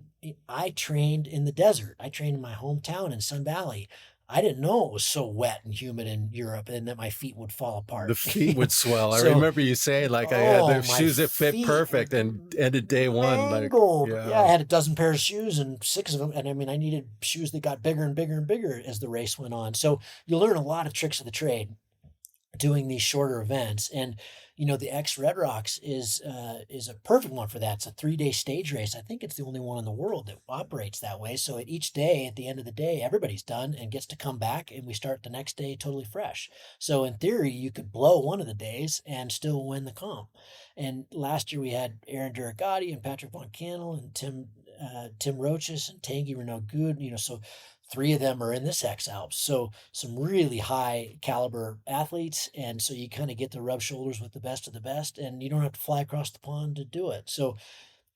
I trained in the desert. I trained in my hometown in Sun Valley. I didn't know it was so wet and humid in Europe and that my feet would fall apart. The feet would swell. I So, remember you saying like I had the my shoes that fit feet perfect and ended day one. Like, mangled. Yeah, I yeah. had a dozen pairs of shoes and 6 of them. And I mean, I needed shoes that got bigger and bigger and bigger as the race went on. So you learn a lot of tricks of the trade doing these shorter events. And the X Red Rocks is a perfect one for that. It's a 3-day stage race. I think it's the only one in the world that operates that way. So at each day, at the end of the day, everybody's done and gets to come back, and we start the next day totally fresh. So in theory, you could blow one of the days and still win the comp. And last year we had Aaron Duragatti and Patrick Von Cannell and Tim Roches and Tanguy Renaud Good. So 3 of them are in this X Alps. So some really high caliber athletes. And so you kind of get to rub shoulders with the best of the best, and you don't have to fly across the pond to do it. So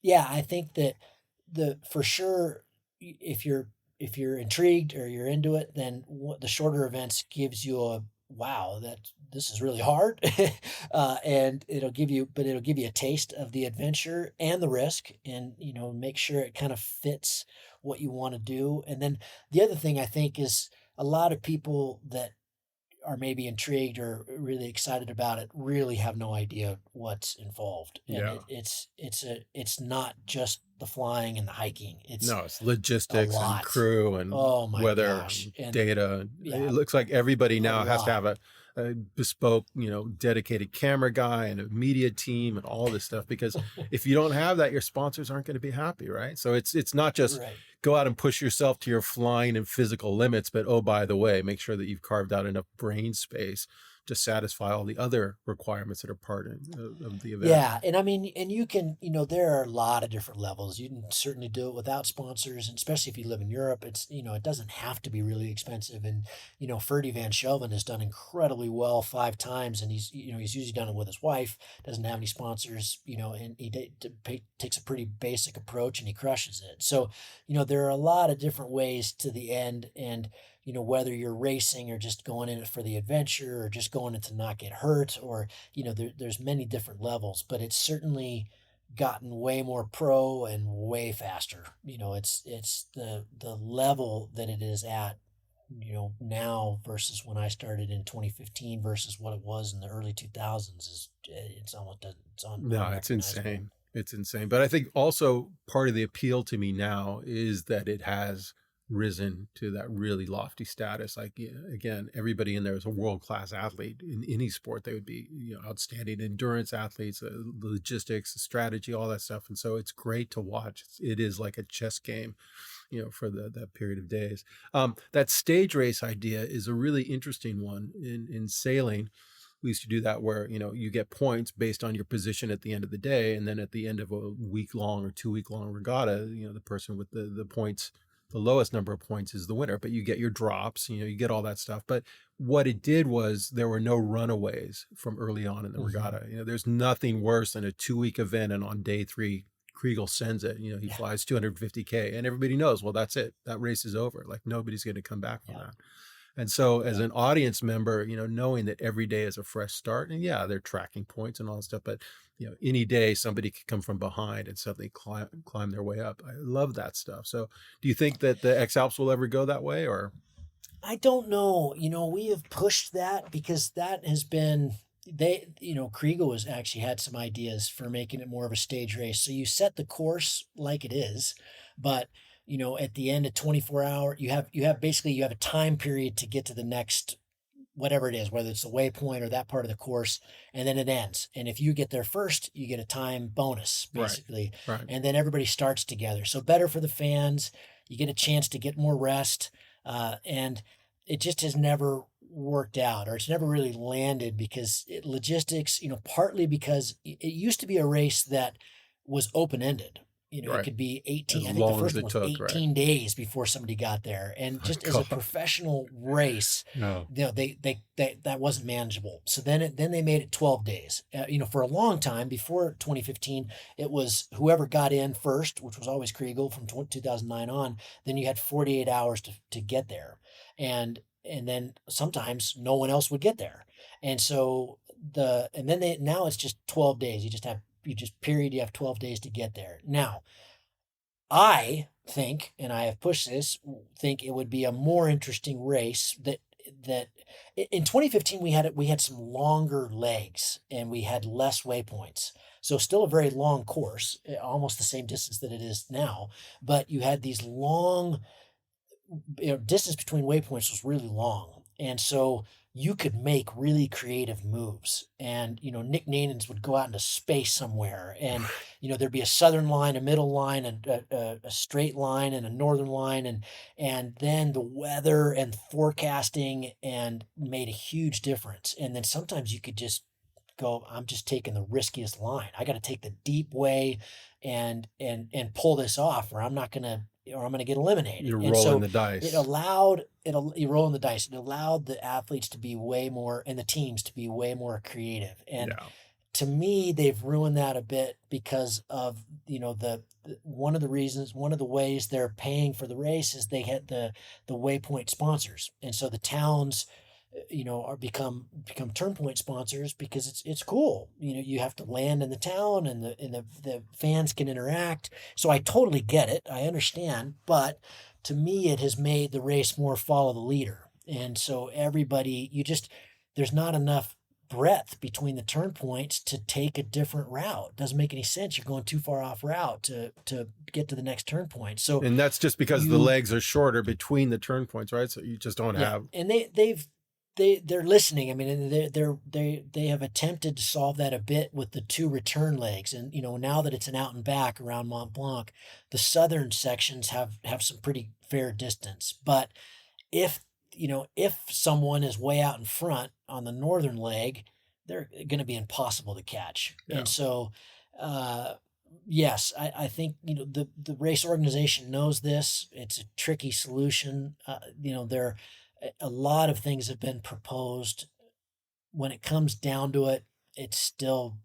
yeah, I think that for sure, if you're intrigued or you're into it, then the shorter events gives you a wow, that this is really hard. And it'll give you a taste of the adventure and the risk, and make sure it kind of fits what you want to do. And then the other thing I think is a lot of people that are maybe intrigued or really excited about it really have no idea what's involved. And Yeah. it's not just the flying and the hiking. It's No, it's a logistics and lot. crew and Oh my weather gosh. and And data. yeah, It looks like everybody a now has to lot. have a bespoke, dedicated camera guy and a media team and all this stuff, because if you don't have that, your sponsors aren't going to be happy, right? So it's not just Right. go out and push yourself to your flying and physical limits, but oh, by the way, make sure that you've carved out enough brain space to satisfy all the other requirements that are part of the event. Yeah, and I mean, and you can, there are a lot of different levels. You can certainly do it without sponsors, and especially if you live in Europe, it's, it doesn't have to be really expensive. And, Ferdy Van Shelven has done incredibly well 5 times, and he's usually done it with his wife, doesn't have any sponsors, and takes a pretty basic approach and he crushes it. So, there are a lot of different ways to the end, and, whether you're racing or just going in it for the adventure or just going in to not get hurt, or, there's many different levels, but it's certainly gotten way more pro and way faster. It's the level that it is at, now versus when I started in 2015 versus what it was in the early 2000s it's almost, it's No, it's insane. It's insane. But I think also part of the appeal to me now is that it has risen to that really lofty status. Like, again, everybody in there is a world-class athlete in any sport. They would be, outstanding endurance athletes, the logistics, the strategy, all that stuff. And so it's great to watch. It is like a chess game, for that period of days. That stage race idea is a really interesting one in sailing. We used to do that where, you get points based on your position at the end of the day. And then at the end of a week-long or 2-week-long regatta, the person with the points, the lowest number of points is the winner, but you get your drops, you get all that stuff. But what it did was there were no runaways from early on in the regatta. There's nothing worse than a 2-week event. And on day 3, Kriegel sends it, he flies 250K and everybody knows, well, that's it. That race is over. Like nobody's going to come back from that. And so as an audience member, knowing that every day is a fresh start, and they're tracking points and all that stuff, but any day somebody could come from behind and suddenly climb their way up. I love that stuff. So do you think that the X-Alps will ever go that way, or? I don't know. We have pushed that because that has been, Kriegel has actually had some ideas for making it more of a stage race. So you set the course like it is, but at the end of 24 hours, you have a time period to get to the next, whatever it is, whether it's the waypoint or that part of the course, and then it ends. And if you get there first, you get a time bonus, basically. Right. And then everybody starts together. So better for the fans. You get a chance to get more rest. And it just has never worked out, or it's never really landed because logistics, partly because it used to be a race that was open-ended. It could be 18, I think the first one was 18 days before somebody got there. And just as a professional race, that wasn't manageable. So then they made it 12 days. For a long time, before 2015, it was whoever got in first, which was always Kriegel from 2009 on, then you had 48 hours to get there. And then sometimes no one else would get there. And so now it's just 12 days. You have 12 days to get there. Now, I think, and I have pushed this, think it would be a more interesting race that in 2015 we had some longer legs and we had less waypoints. So still a very long course, almost the same distance that it is now, but you had these long, distance between waypoints was really long. And so you could make really creative moves. And, Nick Nanens would go out into space somewhere and, there'd be a southern line, a middle line, and a straight line and a northern line. And then the weather and forecasting and made a huge difference. And then sometimes you could just go, I'm just taking the riskiest line. I got to take the deep way and pull this off, or I'm going to get eliminated. You're rolling the dice. You're rolling the dice. It allowed the athletes to be way more, and the teams to be way more creative. And to me, they've ruined that a bit because of, one of the ways they're paying for the race is they had the waypoint sponsors. And so the towns, are become turn point sponsors because it's cool. You have to land in the town and the fans can interact. So I totally get it. I understand. But to me, it has made the race more follow the leader. And so everybody, there's not enough breadth between the turn points to take a different route. Doesn't make any sense. You're going too far off route to get to the next turn point. So And that's just because the legs are shorter between the turn points, right? So you just don't have. And they're listening. I mean, they have attempted to solve that a bit with the 2 return legs. And, now that it's an out and back around Mont Blanc, the southern sections have some pretty fair distance. But if someone is way out in front on the northern leg, they're going to be impossible to catch. Yeah. And so, yes, I think, the race organization knows this. It's a tricky solution. There a lot of things have been proposed. When it comes down to it, it's still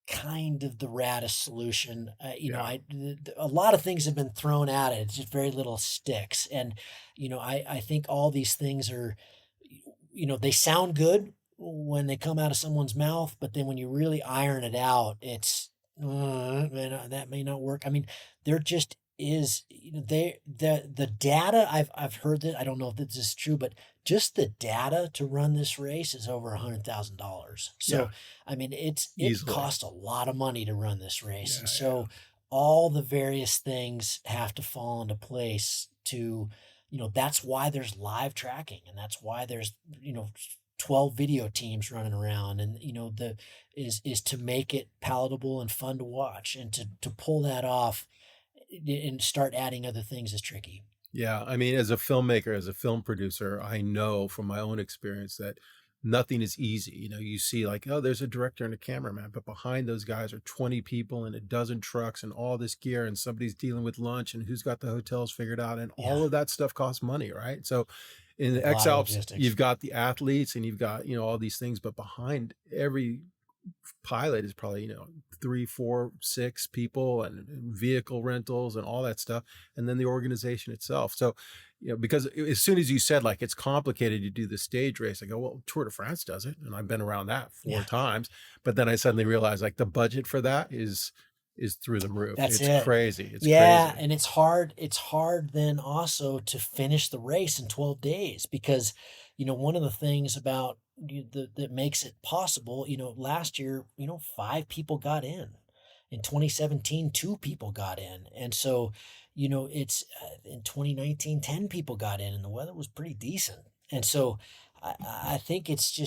kind of the raddest solution. A lot of things have been thrown at it. It's just very little sticks. And, I think all these things are, they sound good when they come out of someone's mouth, but then when you really iron it out, it's, that may not work. I mean, there just is, the data I've heard that, I don't know if this is true, but just the data to run this race is over $100,000. So, I mean, it costs a lot of money to run this race. And so all the various things have to fall into place to, that's why there's live tracking, and that's why there's, 12 video teams running around, and, is to make it palatable and fun to watch, and to pull that off and start adding other things is tricky. Yeah. I mean, as a filmmaker, as a film producer, I know from my own experience that nothing is easy. You see like, oh, there's a director and a cameraman, but behind those guys are 20 people and a dozen trucks and all this gear, and somebody's dealing with lunch and who's got the hotels figured out. And all of that stuff costs money, right? So in the X-Alps, you've got the athletes and you've got, all these things, but behind every pilot is probably 3, 4, 6 people and vehicle rentals and all that stuff, and then the organization itself. So because as soon as you said like it's complicated to do the stage race, I go, well, Tour de France does it, and I've been around that 4 times. But then I suddenly realized like the budget for that is through the roof. It's crazy. It's crazy. And it's hard then also to finish the race in 12 days, because one of the things about that makes it possible, last year, 5 people got in 2017, 2 people got in. And so, it's in 2019, 10 people got in, and the weather was pretty decent. And so I think it's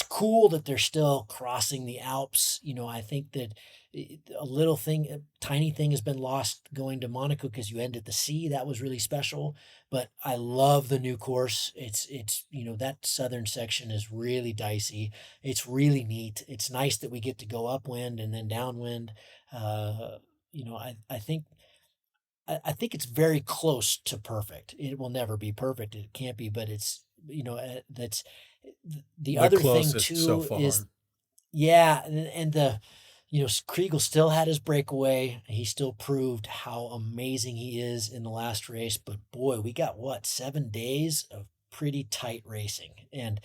cool that they're still crossing the Alps. I think that a tiny thing has been lost going to Monaco because you end at the sea. That was really special. But I love the new course. It's that southern section is really dicey. It's really neat. It's nice that we get to go upwind and then downwind. I think it's very close to perfect. It will never be perfect. It can't be, but it's, that's the other thing too so far. Is, and the, Kriegel still had his breakaway. He still proved how amazing he is in the last race. But boy, we got 7 days of pretty tight racing, and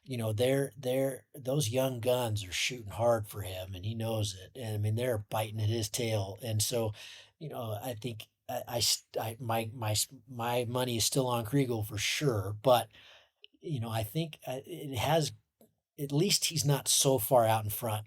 those young guns are shooting hard for him, and he knows it. And I mean, they're biting at his tail, and so, I think my money is still on Kriegel for sure, but. I think it has, at least he's not so far out in front.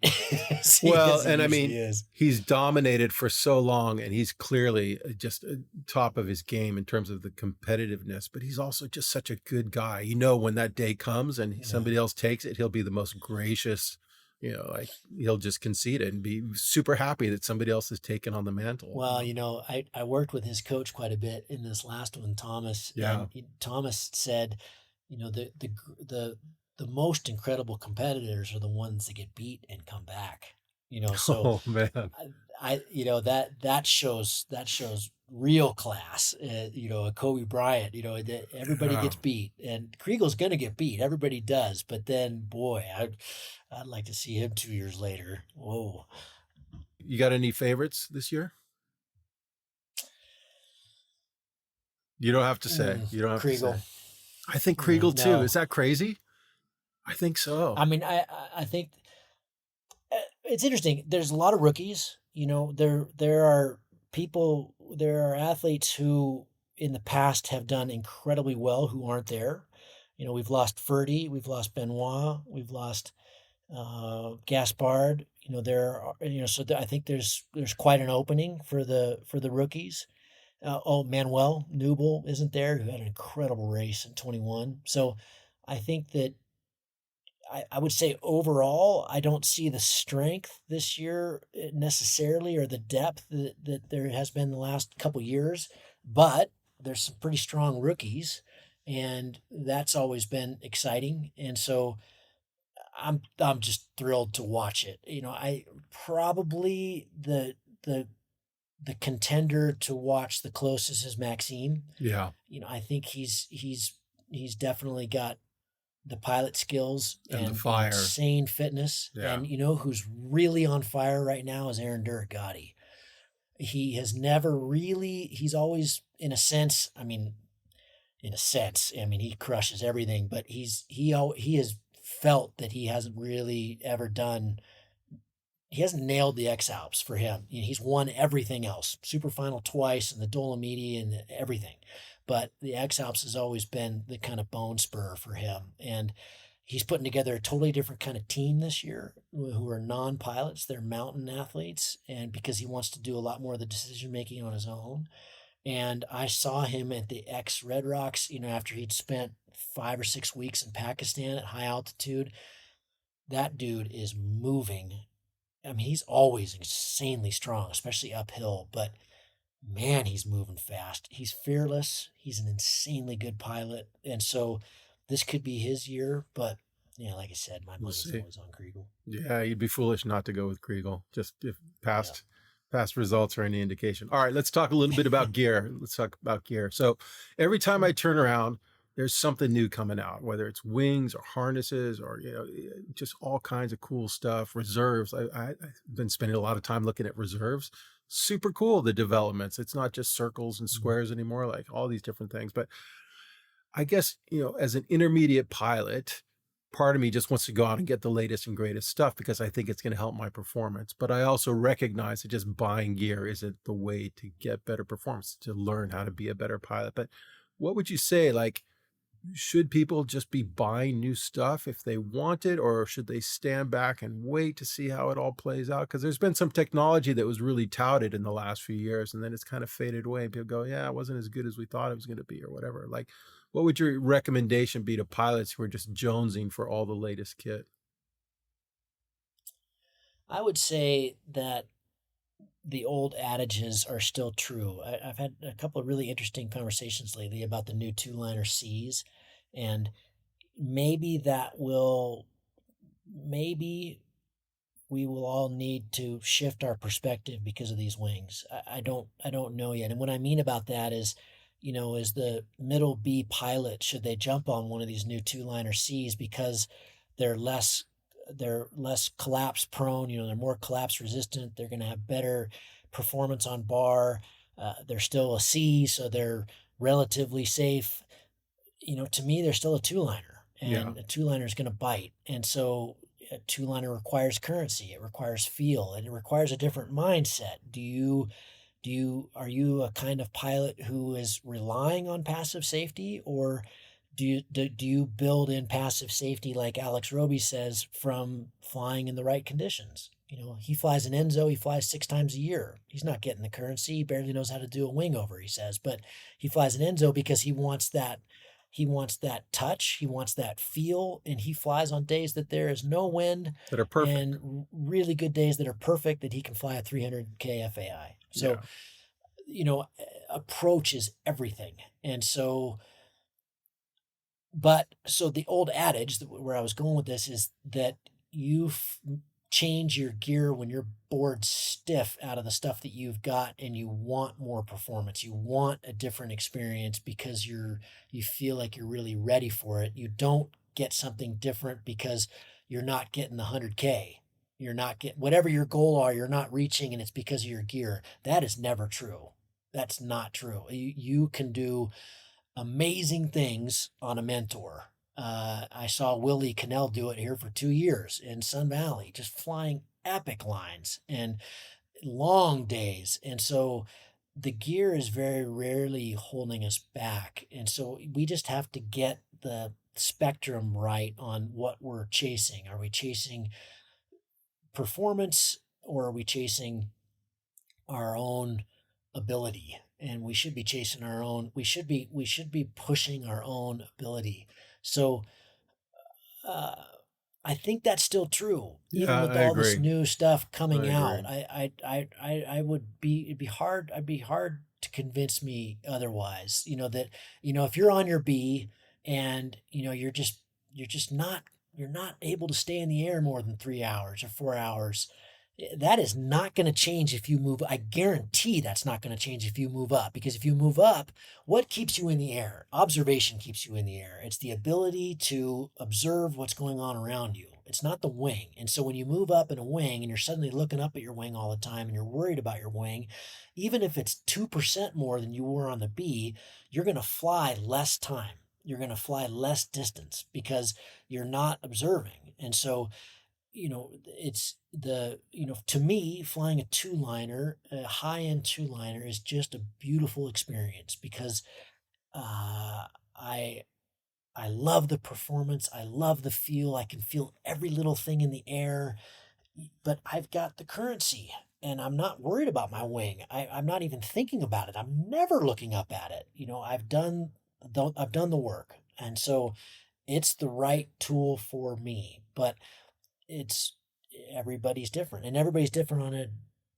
Well, and I mean, he's dominated for so long, and he's clearly just top of his game in terms of the competitiveness, but he's also just such a good guy. When that day comes and somebody else takes it, he'll be the most gracious, like he'll just concede it and be super happy that somebody else has taken on the mantle. Well, I worked with his coach quite a bit in this last one, Thomas. Yeah. And Thomas said, the most incredible competitors are the ones that get beat and come back. So oh man, that shows real class. A Kobe Bryant. Everybody gets beat, and Kriegel's gonna get beat. Everybody does, but then boy, I'd like to see him 2 years later. Whoa. You got any favorites this year? You don't have to say. You don't have Kriegel. to say. I think Kriegel too. No. Is that crazy? I think so. I mean, I think it's interesting. There's a lot of rookies. There are athletes who in the past have done incredibly well who aren't there. We've lost Ferdy, we've lost Benoit, we've lost Gaspard. I think there's quite an opening for the rookies. Manuel Nubel isn't there, who had an incredible race in 21. So I think that I would say overall, I don't see the strength this year necessarily, or the depth that there has been the last couple years, but there's some pretty strong rookies, and that's always been exciting. And so I'm just thrilled to watch it. I probably the contender to watch the closest is Maxime. Yeah. I think he's definitely got the pilot skills And the and fire. insane fitness. Yeah. And who's really on fire right now is Aaron Duragatti. He has never really, he's always, in a sense, he crushes everything, but he has felt that he hasn't really ever done, he hasn't nailed the X-Alps for him. He's won everything else, super final twice and the Dolomiti and everything. But the X-Alps has always been the kind of bone spur for him. And he's putting together a totally different kind of team this year who are non-pilots. They're mountain athletes. And because he wants to do a lot more of the decision-making on his own. And I saw him at the Red Rocks, after he'd spent 5 or 6 weeks in Pakistan at high altitude. That dude is moving. He's always insanely strong, especially uphill, but man, he's moving fast. He's fearless. He's an insanely good pilot. And so this could be his year, but like I said, my money's always on Kriegel. Yeah, you'd be foolish not to go with Kriegel, just if past results are any indication. All right, let's talk a little bit about gear. So every time I turn around, there's something new coming out, whether it's wings or harnesses or, just all kinds of cool stuff. Reserves. I've been spending a lot of time looking at reserves. Super cool, the developments. It's not just circles and squares anymore, like all these different things. But I guess, as an intermediate pilot, part of me just wants to go out and get the latest and greatest stuff because I think it's going to help my performance. But I also recognize that just buying gear isn't the way to get better performance, to learn how to be a better pilot. But what would you say, should people just be buying new stuff if they want it, or should they stand back and wait to see how it all plays out? Because there's been some technology that was really touted in the last few years, and then it's kind of faded away. And people go, yeah, it wasn't as good as we thought it was going to be, or whatever. What would your recommendation be to pilots who are just jonesing for all the latest kit? I would say that the old adages are still true. I've had a couple of really interesting conversations lately about the new two-liner Cs, and maybe we will all need to shift our perspective because of these wings. I don't know yet. And what I mean about that is, as the middle B pilot, should they jump on one of these new two-liner Cs because they're less collapse prone, they're more collapse resistant. They're going to have better performance on bar. They're still a C, so they're relatively safe. To me, they're still a two-liner, and a two-liner is going to bite. And so a two-liner requires currency. It requires feel, and it requires a different mindset. Are you a kind of pilot who is relying on passive safety, or do you build in passive safety, like Alex Roby says, from flying in the right conditions? He flies an Enzo, he flies 6 times a year. He's not getting the currency. He barely knows how to do a wing over, he says, but he flies an Enzo because he wants that touch, he wants that feel, and he flies on days that there is no wind That are perfect. and really good days that are perfect, that he can fly a 300K FAI. So, approach is everything. And so the old adage, where I was going with this, is that you change your gear when you're bored stiff out of the stuff that you've got, and you want more performance. You want a different experience because you feel like you're really ready for it. You don't get something different because you're not getting the 100K. You're not getting whatever your goal are, you're not reaching, and it's because of your gear. That is never true. That's not true. You can do amazing things on a Mentor. I saw Willie Cannell do it here for 2 years in Sun Valley, just flying epic lines and long days. And so the gear is very rarely holding us back. And so we just have to get the spectrum right on what we're chasing. Are we chasing performance, or are we chasing our own ability? And we should be chasing our own, we should be pushing our own ability. So uh I think that's still true, even Yeah, with I all this agree. new stuff I coming out. agree. I would be, it'd be hard to convince me otherwise. That, if you're on your B, and you're just not, you're not able to stay in the air more than 3 hours or 4 hours. That is not going to change if you move. I guarantee that's not going to change if you move up, because if you move up, what keeps you in the air? Observation keeps you in the air. It's the ability to observe what's going on around you. It's not the wing. And so when you move up in a wing and you're suddenly looking up at your wing all the time and you're worried about your wing, even if it's 2% more than you were on the B, you're going to fly less time. You're going to fly less distance because you're not observing. And so, it's the, to me, flying a two liner, a high end two liner, is just a beautiful experience because uh, I I love the performance. I love the feel. I can feel every little thing in the air, but I've got the currency and I'm not worried about my wing. I'm not even thinking about it. I'm never looking up at it. I've done the work. And so it's the right tool for me, but it's everybody's different, and everybody's different on a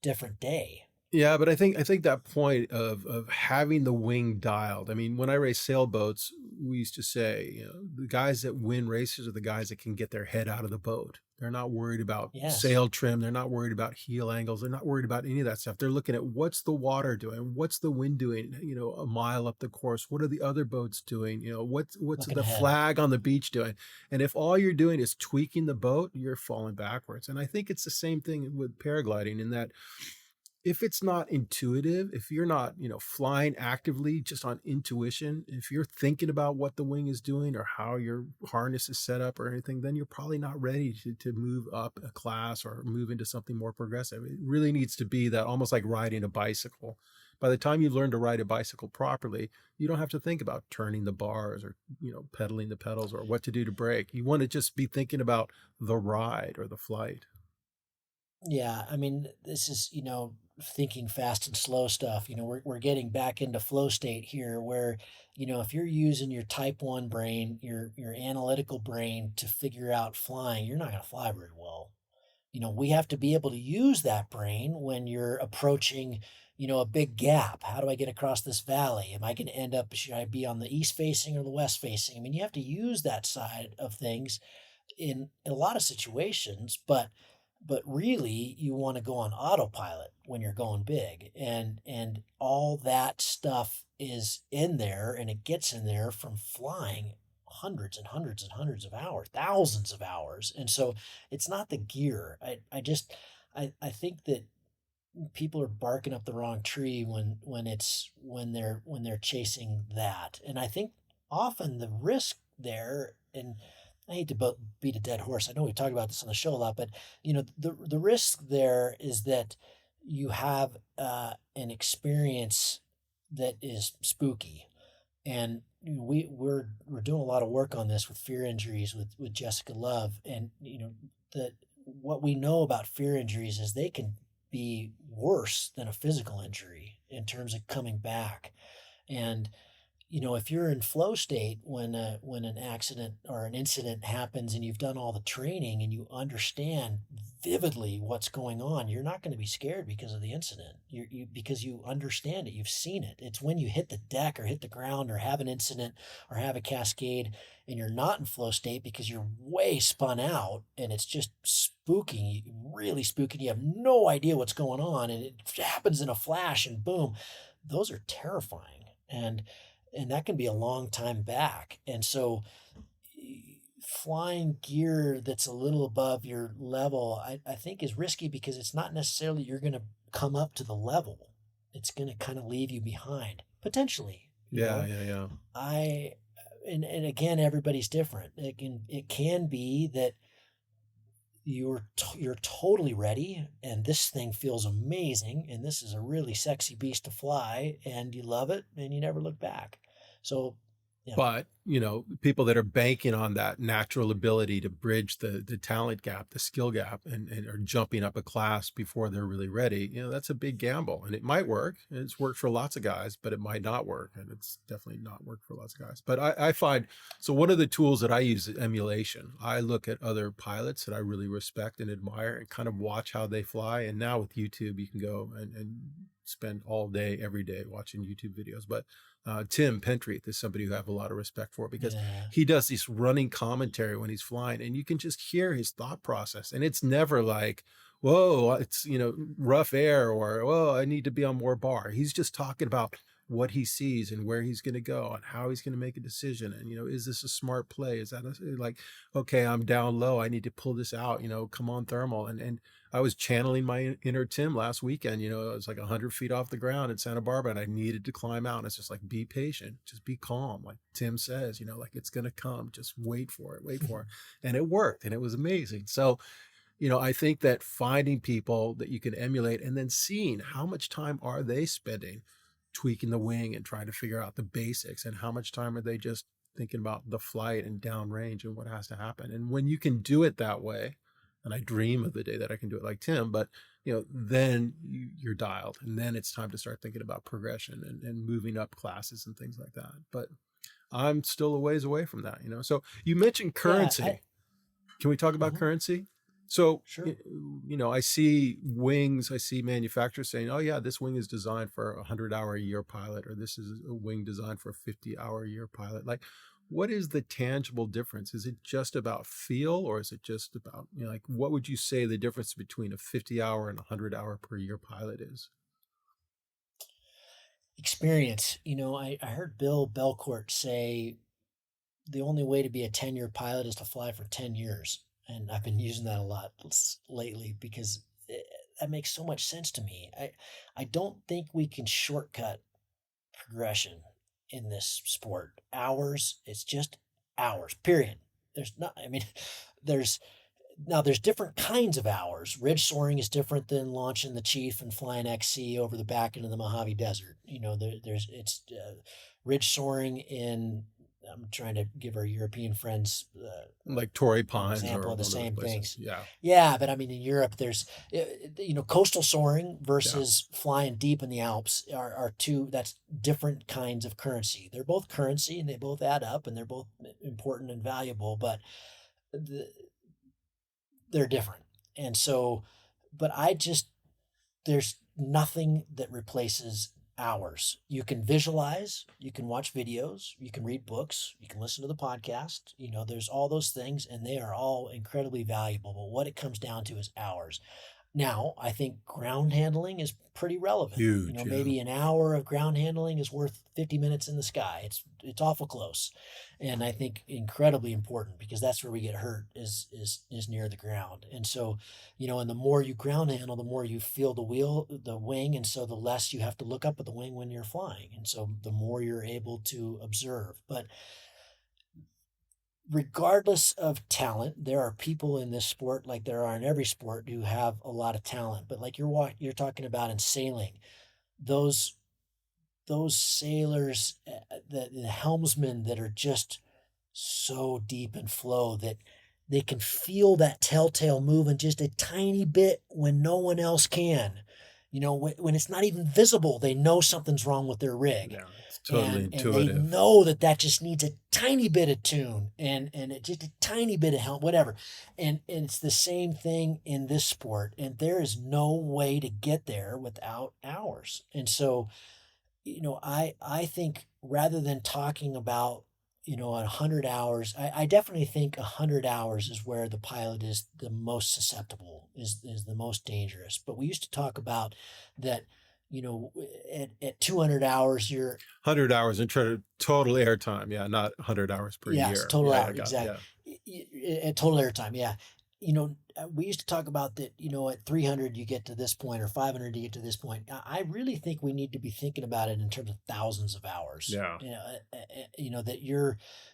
different day. Yeah, but I think that point of having the wing dialed. I mean, when I race sailboats, we used to say, the guys that win races are the guys that can get their head out of the boat. They're not worried about Yes. sail trim. They're not worried about heel angles. They're not worried about any of that stuff. They're looking at what's the water doing, what's the wind doing, a mile up the course. What are the other boats doing? What's Looking the ahead. flag on the beach doing? And if all you're doing is tweaking the boat, you're falling backwards. And I think it's the same thing with paragliding in that if it's not intuitive, if you're not, flying actively just on intuition, if you're thinking about what the wing is doing or how your harness is set up or anything, then you're probably not ready to move up a class or move into something more progressive. It really needs to be that, almost like riding a bicycle. By the time you learn to ride a bicycle properly, you don't have to think about turning the bars or, pedaling the pedals or what to do to brake. You want to just be thinking about the ride or the flight. Yeah, I mean, this is, thinking fast and slow stuff. We're getting back into flow state here where, if you're using your type 1 brain, your analytical brain to figure out flying, you're not going to fly very well. We have to be able to use that brain when you're approaching, a big gap. How do I get across this valley? Am I going to end up, should I be on the east facing or the west facing? I mean, you have to use that side of things in a lot of situations, but really you want to go on autopilot when you're going big, and all that stuff is in there, and it gets in there from flying hundreds and hundreds and hundreds of hours, thousands of hours. And so it's not the gear. I think that people are barking up the wrong tree when they're chasing that. And I think often the risk there, and I hate to beat a dead horse. I know we talk about this on the show a lot, but the risk there is that you have an experience that is spooky, and we're doing a lot of work on this with fear injuries with Jessica Love, and that what we know about fear injuries is they can be worse than a physical injury in terms of coming back. And if you're in flow state when an accident or an incident happens and you've done all the training and you understand vividly what's going on, you're not going to be scared because of the incident. Because you understand it, you've seen it. It's when you hit the deck or hit the ground or have an incident or have a cascade and you're not in flow state because you're way spun out and it's just spooky, really spooky. You have no idea what's going on and it happens in a flash and boom. Those are terrifying. And that can be a long time back. And so flying gear that's a little above your level, I think is risky because it's not necessarily you're going to come up to the level. It's going to kind of leave you behind, potentially. Yeah, yeah, yeah. And again, everybody's different. It can be that you're totally ready, and this thing feels amazing, and this is a really sexy beast to fly, and you love it, and you never look back. So, yeah. But, people that are banking on that natural ability to bridge the talent gap, the skill gap, and are jumping up a class before they're really ready, that's a big gamble. And it might work. And it's worked for lots of guys, but it might not work. And it's definitely not worked for lots of guys. But I find, so one of the tools that I use is emulation. I look at other pilots that I really respect and admire and kind of watch how they fly. And now with YouTube, you can go and spend all day, every day watching YouTube videos. But Tim Pentreath is somebody who I have a lot of respect for, because he does this running commentary when he's flying, and you can just hear his thought process. And it's never like, whoa, it's, rough air, or, whoa, I need to be on more bar. He's just talking about what he sees and where he's going to go and how he's going to make a decision. And, is this a smart play? Is that like, okay, I'm down low, I need to pull this out, come on thermal. And I was channeling my inner Tim last weekend. It was like 100 feet off the ground in Santa Barbara, and I needed to climb out. And it's just like, be patient, just be calm. Like Tim says, like, it's going to come, just wait for it. And it worked, and it was amazing. So, I think that finding people that you can emulate, and then seeing how much time are they spending tweaking the wing and trying to figure out the basics, and how much time are they just thinking about the flight and downrange and what has to happen. And when you can do it that way, and I dream of the day that I can do it like Tim, but then you're dialed, and then it's time to start thinking about progression and moving up classes and things like that. But I'm still a ways away from that, So you mentioned currency. Can we talk about currency? So, Sure. I see wings, I see manufacturers saying, oh yeah, this wing is designed for a 100-hour a year pilot, or this is a wing designed for a 50-hour a year pilot. Like, what is the tangible difference? Is it just about feel, or is it just about, like, what would you say the difference between a 50-hour and a 100-hour per year pilot is? Experience. I heard Bill Belcourt say the only way to be a 10-year pilot is to fly for 10 years. And I've been using that a lot lately, because that makes so much sense to me. I don't think we can shortcut progression in this sport. Hours, it's just hours, period. There's not, there's different kinds of hours. Ridge soaring is different than launching the Chief and flying XC over the back into the Mojave Desert. It's ridge soaring in, I'm trying to give our European friends like Torrey Pines, example of the same things. Yeah. But in Europe, there's coastal soaring versus flying deep in the Alps are two. That's different kinds of currency. They're both currency, and they both add up, and they're both important and valuable, but they're different. And so, but there's nothing that replaces hours. You can visualize, you can watch videos, you can read books, you can listen to the podcast. There's all those things, and they are all incredibly valuable. But what it comes down to is hours. Now, I think ground handling is pretty relevant. Huge, maybe an hour of ground handling is worth 50 minutes in the sky. It's awful close. And I think incredibly important, because that's where we get hurt is near the ground. And so, and the more you ground handle, the more you feel the wing. And so the less you have to look up at the wing when you're flying. And so the more you're able to observe. But regardless of talent, there are people in this sport, like there are in every sport, who have a lot of talent. But like you're talking about in sailing, those sailors, the helmsmen that are just so deep in flow that they can feel that telltale moving just a tiny bit when no one else can. When it's not even visible, they know something's wrong with their rig. Yeah, it's totally intuitive. And they know that just needs a tiny bit of tune and it just a tiny bit of help, whatever. And it's the same thing in this sport. And there is no way to get there without hours. And so, I think rather than talking about 100 hours, I definitely think 100 hours is where the pilot is the most susceptible, is the most dangerous. But we used to talk about that, at 200 hours, you're 100 hours in total airtime. Yeah. Not 100 hours per year. Yes, total hours. Exactly. At total airtime. Yeah. We used to talk about that, at 300, you get to this point, or 500, you get to this point. I really think we need to be thinking about it in terms of thousands of hours. Yeah. That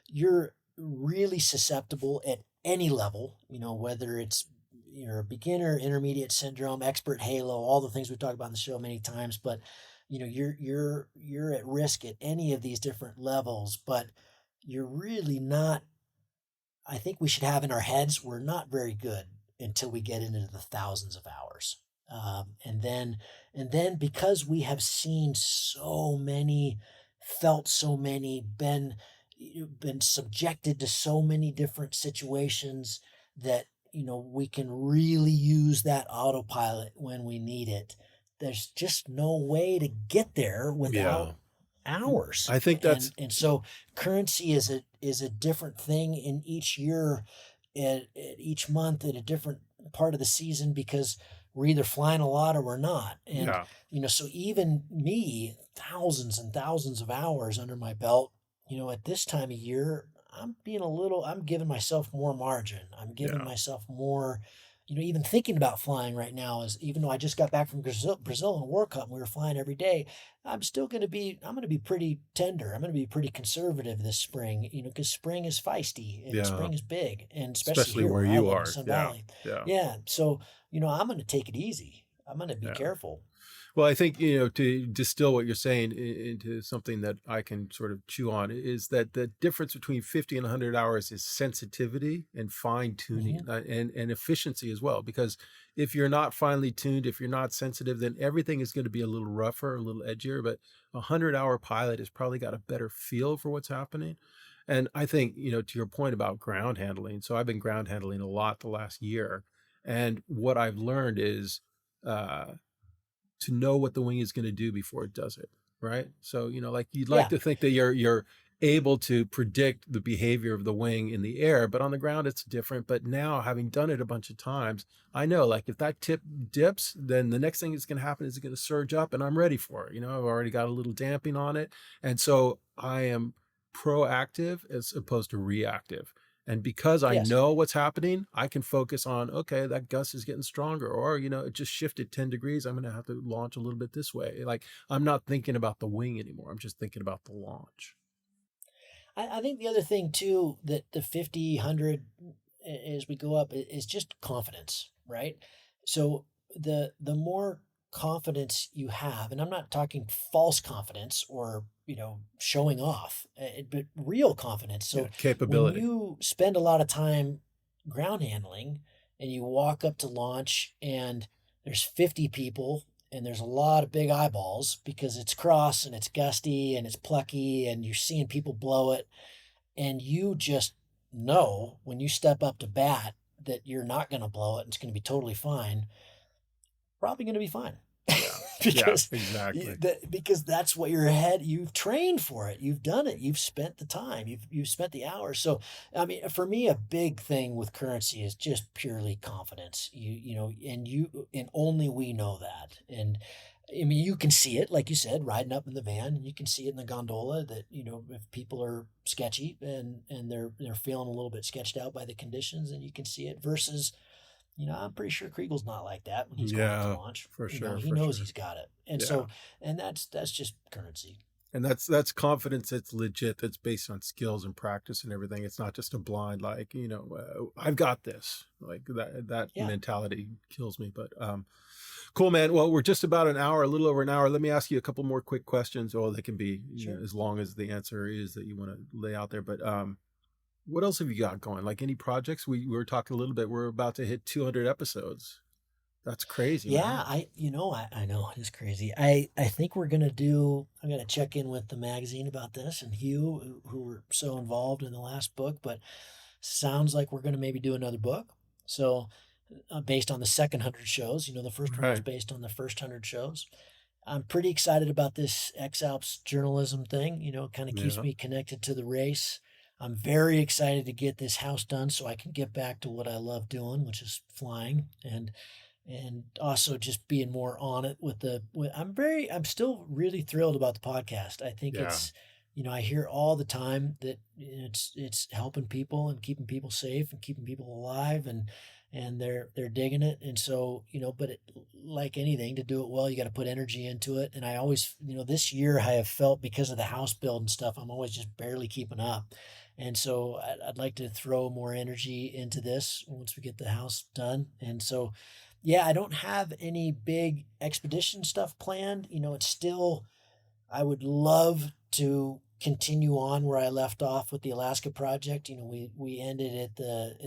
you're really susceptible at any level, whether it's you're a beginner, intermediate syndrome, expert halo, all the things we've talked about on the show many times, but you're at risk at any of these different levels, but you're really not. I think we should have in our heads we're not very good until we get into the thousands of hours. And then because we have seen so many, felt so many, been subjected to so many different situations that we can really use that autopilot when we need it. There's just no way to get there Yeah. without hours. I think that's And so currency is a different thing in each year, at each month, at a different part of the season, because we're either flying a lot or we're not. And yeah. so even me, thousands and thousands of hours under my belt, at this time of year, I'm giving myself more margin. I'm giving Yeah. myself more, even thinking about flying right now, is even though I just got back from Brazil and World Cup and we were flying every day, I'm going to be pretty tender. I'm going to be pretty conservative this spring, because spring is feisty and Yeah. spring is big, and Especially especially here where where I you live in are. Sun Yeah. Valley. Yeah. Yeah. So, I'm going to take it easy. I'm going to be Yeah. careful. Well, I think, to distill what you're saying into something that I can sort of chew on, is that the difference between 50 and 100 hours is sensitivity and fine tuning, and efficiency as well. Because if you're not finely tuned, if you're not sensitive, then everything is going to be a little rougher, a little edgier. But a 100-hour pilot has probably got a better feel for what's happening. And I think, to your point about ground handling, so I've been ground handling a lot the last year. And what I've learned is, to know what the wing is going to do before it does it, right? So, like you'd like to think that you're able to predict the behavior of the wing in the air, but on the ground it's different. But now, having done it a bunch of times, I know, like, if that tip dips, then the next thing that's going to happen is it's going to surge up, and I'm ready for it. I've already got a little damping on it. And so I am proactive as opposed to reactive. And because I Yes. know what's happening, I can focus on, okay, that gust is getting stronger, or, it just shifted 10 degrees. I'm going to have to launch a little bit this way. Like, I'm not thinking about the wing anymore. I'm just thinking about the launch. I think the other thing too, that the 50, 100, as we go up, is just confidence, right? So the more confidence you have, and I'm not talking false confidence or showing off, but real confidence. So when Capability. you spend a lot of time ground handling and you walk up to launch and there's 50 people and there's a lot of big eyeballs because it's cross and it's gusty and it's plucky and you're seeing people blow it, and you just know when you step up to bat that you're not going to blow it and it's going to be totally fine, probably going to be fine. because exactly. because that's what you've trained for it, you've done it, you've spent the time, you've spent the hours. So I mean, for me, a big thing with currency is just purely confidence. And only we know that. And I mean, you can see it, like you said, riding up in the van, and you can see it in the gondola that, if people are sketchy and they're feeling a little bit sketched out by the conditions, and you can see it versus, I'm pretty sure Kriegel's not like that when he's going to launch. For sure. He knows he's got it. And so, and that's just currency. And that's confidence that's legit, that's based on skills and practice and everything. It's not just a blind, like, I've got this. Like that mentality kills me. But cool, man. Well, we're just about an hour, a little over an hour. Let me ask you a couple more quick questions. Or they can be as long as the answer is that you want to lay out there. But what else have you got going? Like, any projects? We were talking a little bit. We're about to hit 200 episodes. That's crazy. Yeah, man. I know it is crazy. I think I'm going to check in with the magazine about this, and Hugh, who were so involved in the last book, but sounds like we're going to maybe do another book. So based on the second 100 shows, the first one was based on the first 100 shows. I'm pretty excited about this X-Alps journalism thing. It kind of keeps me connected to the race. I'm very excited to get this house done so I can get back to what I love doing, which is flying, and also just being more on it I'm still really thrilled about the podcast. I think it's, I hear all the time that it's helping people and keeping people safe and keeping people alive, and they're digging it. And so, but like anything, to do it well, you got to put energy into it. And I always, this year I have felt, because of the house build and stuff, I'm always just barely keeping up. And so I'd like to throw more energy into this once we get the house done. And so, yeah, I don't have any big expedition stuff planned. It's still, I would love to continue on where I left off with the Alaska project. We ended at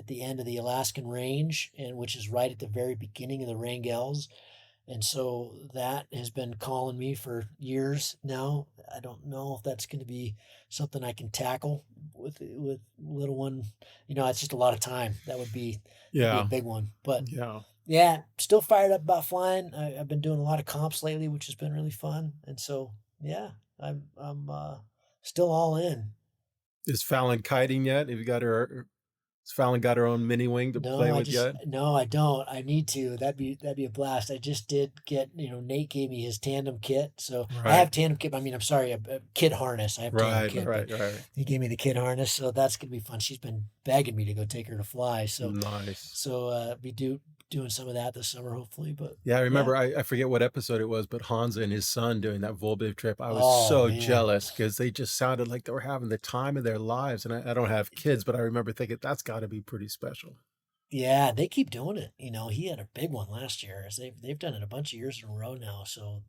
the end of the Alaskan Range, and which is right at the very beginning of the Wrangells. And so that has been calling me for years now. I don't know if that's going to be something I can tackle with little one. It's just a lot of time. That would be a big one. But yeah, still fired up about flying. I've been doing a lot of comps lately, which has been really fun. And so, yeah, I'm still all in. Is Fallon kiting yet? Has Fallon got her own mini wing to play with yet? No, I don't. I need to. That'd be a blast. I just did get, Nate gave me his tandem kit. So I have tandem kit. I'm sorry, a kit harness. I have tandem kit. Right. He gave me the kit harness. So that's going to be fun. She's been begging me to go take her to fly. So nice. So be doing some of that this summer, hopefully. But yeah, I remember, I forget what episode it was, but Hansa and his son doing that Volbiv trip. I was jealous because they just sounded like they were having the time of their lives. And I don't have kids, but I remember thinking that's got to be pretty special. Yeah, they keep doing it. He had a big one last year. They've done it a bunch of years in a row now. So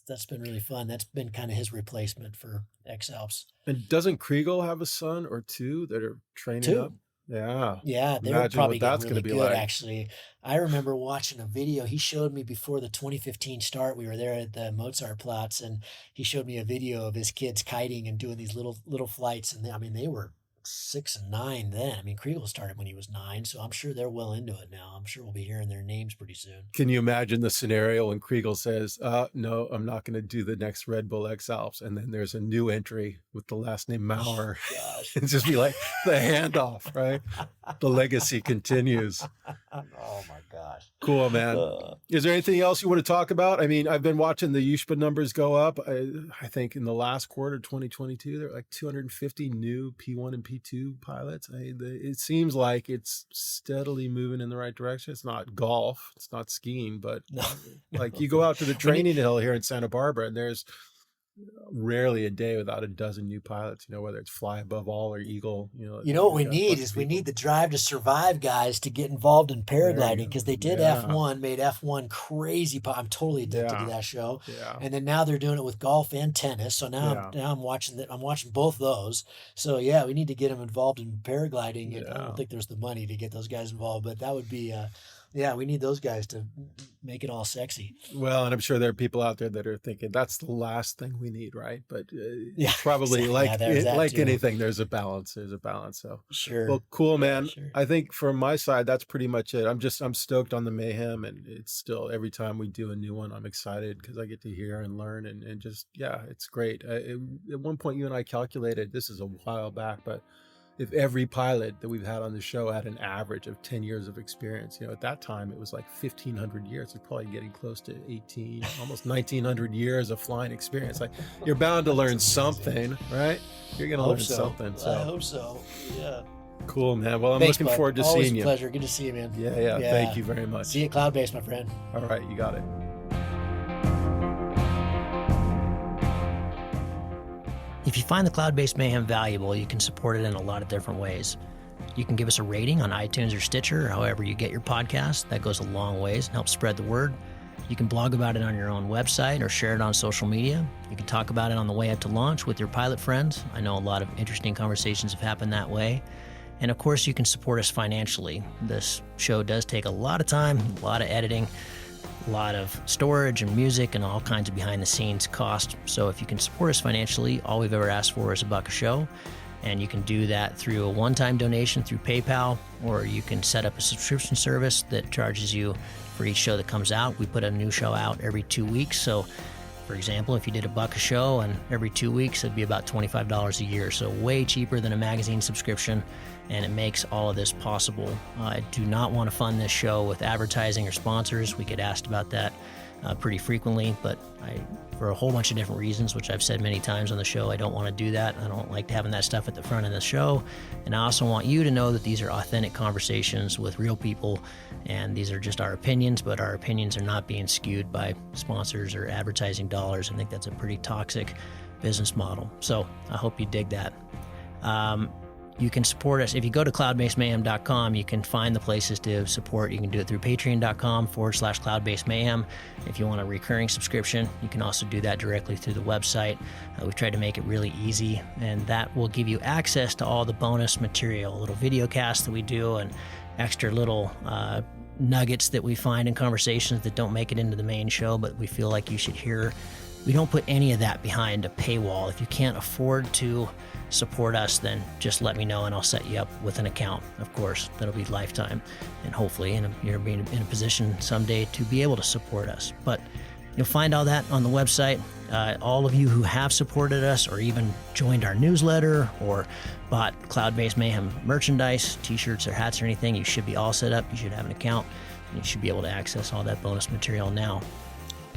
that's been really fun. That's been kind of his replacement for X-Alps. And doesn't Kriegel have a son or two that are training up? Yeah, they're probably getting really good, actually. I remember watching a video he showed me before the 2015 start. We were there at the Mozartplatz, and he showed me a video of his kids kiting and doing these little flights. And they were 6 and 9 then. Kriegel started when he was 9, so I'm sure they're well into it now. I'm sure we'll be hearing their names pretty soon. Can you imagine the scenario when Kriegel says, no, I'm not going to do the next Red Bull X-Alps, and then there's a new entry with the last name Maurer. Oh, It's just be like the handoff, right? The legacy continues. Oh my gosh. Cool, man. Is there anything else you want to talk about? I've been watching the USPA numbers go up. I think in the last quarter, 2022, there were like 250 new P1 and P2 pilots. It seems like it's steadily moving in the right direction. It's not golf, it's not skiing, but you go out to the training hill here in Santa Barbara, and there's rarely a day without a dozen new pilots, whether it's Fly Above All or Eagle. What we need is we need the Drive to Survive guys to get involved in paragliding, because they did F1, made F1 crazy. I'm totally addicted to that show. Yeah. And then now they're doing it with golf and tennis. So now I'm watching I'm watching both those. So yeah, we need to get them involved in paragliding. And I don't think there's the money to get those guys involved, but that would be we need those guys to make it all sexy. Well, and I'm sure there are people out there that are thinking that's the last thing we need, right? But probably like anything, there's a balance. So sure. Well, cool, man. Sure. I think from my side, that's pretty much it. I'm stoked on the Mayhem, and it's still every time we do a new one, I'm excited because I get to hear and learn and just it's great. At one point, you and I calculated, this is a while back, but if every pilot that we've had on the show had an average of 10 years of experience, at that time it was like 1,500 years. It's probably getting close to 18, almost 1,900 years of flying experience. Like, you're bound to learn something, right? You're going to learn something. So I hope so. Yeah. Cool, man. Well, I'm Thanks, looking bud. forward to Always seeing you. Pleasure. Good to see you, man. Yeah. Thank you very much. See you at Cloud Base, my friend. All right. You got it. If you find the Cloud-Based Mayhem valuable, you can support it in a lot of different ways. You can give us a rating on iTunes or Stitcher, or however you get your podcast. That goes a long ways and helps spread the word. You can blog about it on your own website or share it on social media. You can talk about it on the way up to launch with your pilot friends. I know a lot of interesting conversations have happened that way. And of course, you can support us financially. This show does take a lot of time, a lot of editing, a lot of storage and music and all kinds of behind the scenes cost. So if you can support us financially, all we've ever asked for is $1 a show. And you can do that through a one-time donation through PayPal, or you can set up a subscription service that charges you for each show that comes out. We put a new show out every 2 weeks. So for example, if you did $1 a show and every 2 weeks, it'd be about $25 a year. So way cheaper than a magazine subscription. And it makes all of this possible. I do not want to fund this show with advertising or sponsors. We get asked about that pretty frequently, but for a whole bunch of different reasons, which I've said many times on the show, I don't want to do that. I don't like having that stuff at the front of the show. And I also want you to know that these are authentic conversations with real people, and these are just our opinions, but our opinions are not being skewed by sponsors or advertising dollars. I think that's a pretty toxic business model. So I hope you dig that. you can support us. If you go to cloudbasedmayhem.com, you can find the places to support. You can do it through patreon.com/cloudbasedmayhem. If you want a recurring subscription, you can also do that directly through the website. We've tried to make it really easy, and that will give you access to all the bonus material, little video casts that we do, and extra little nuggets that we find in conversations that don't make it into the main show, but we feel like you should hear. We don't put any of that behind a paywall. If you can't afford to support us, then just let me know and I'll set you up with an account. Of course, that'll be lifetime, and hopefully you'll be in a position someday to be able to support us. But you'll find all that on the website. All of you who have supported us or even joined our newsletter or bought Cloud-Based Mayhem merchandise, t-shirts or hats or anything, you should be all set up. You should have an account and you should be able to access all that bonus material now.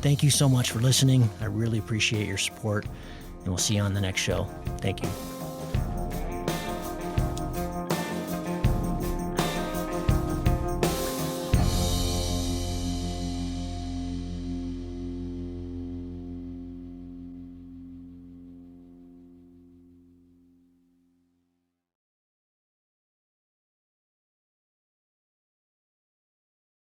Thank you so much for listening. I really appreciate your support, and we'll see you on the next show. Thank you.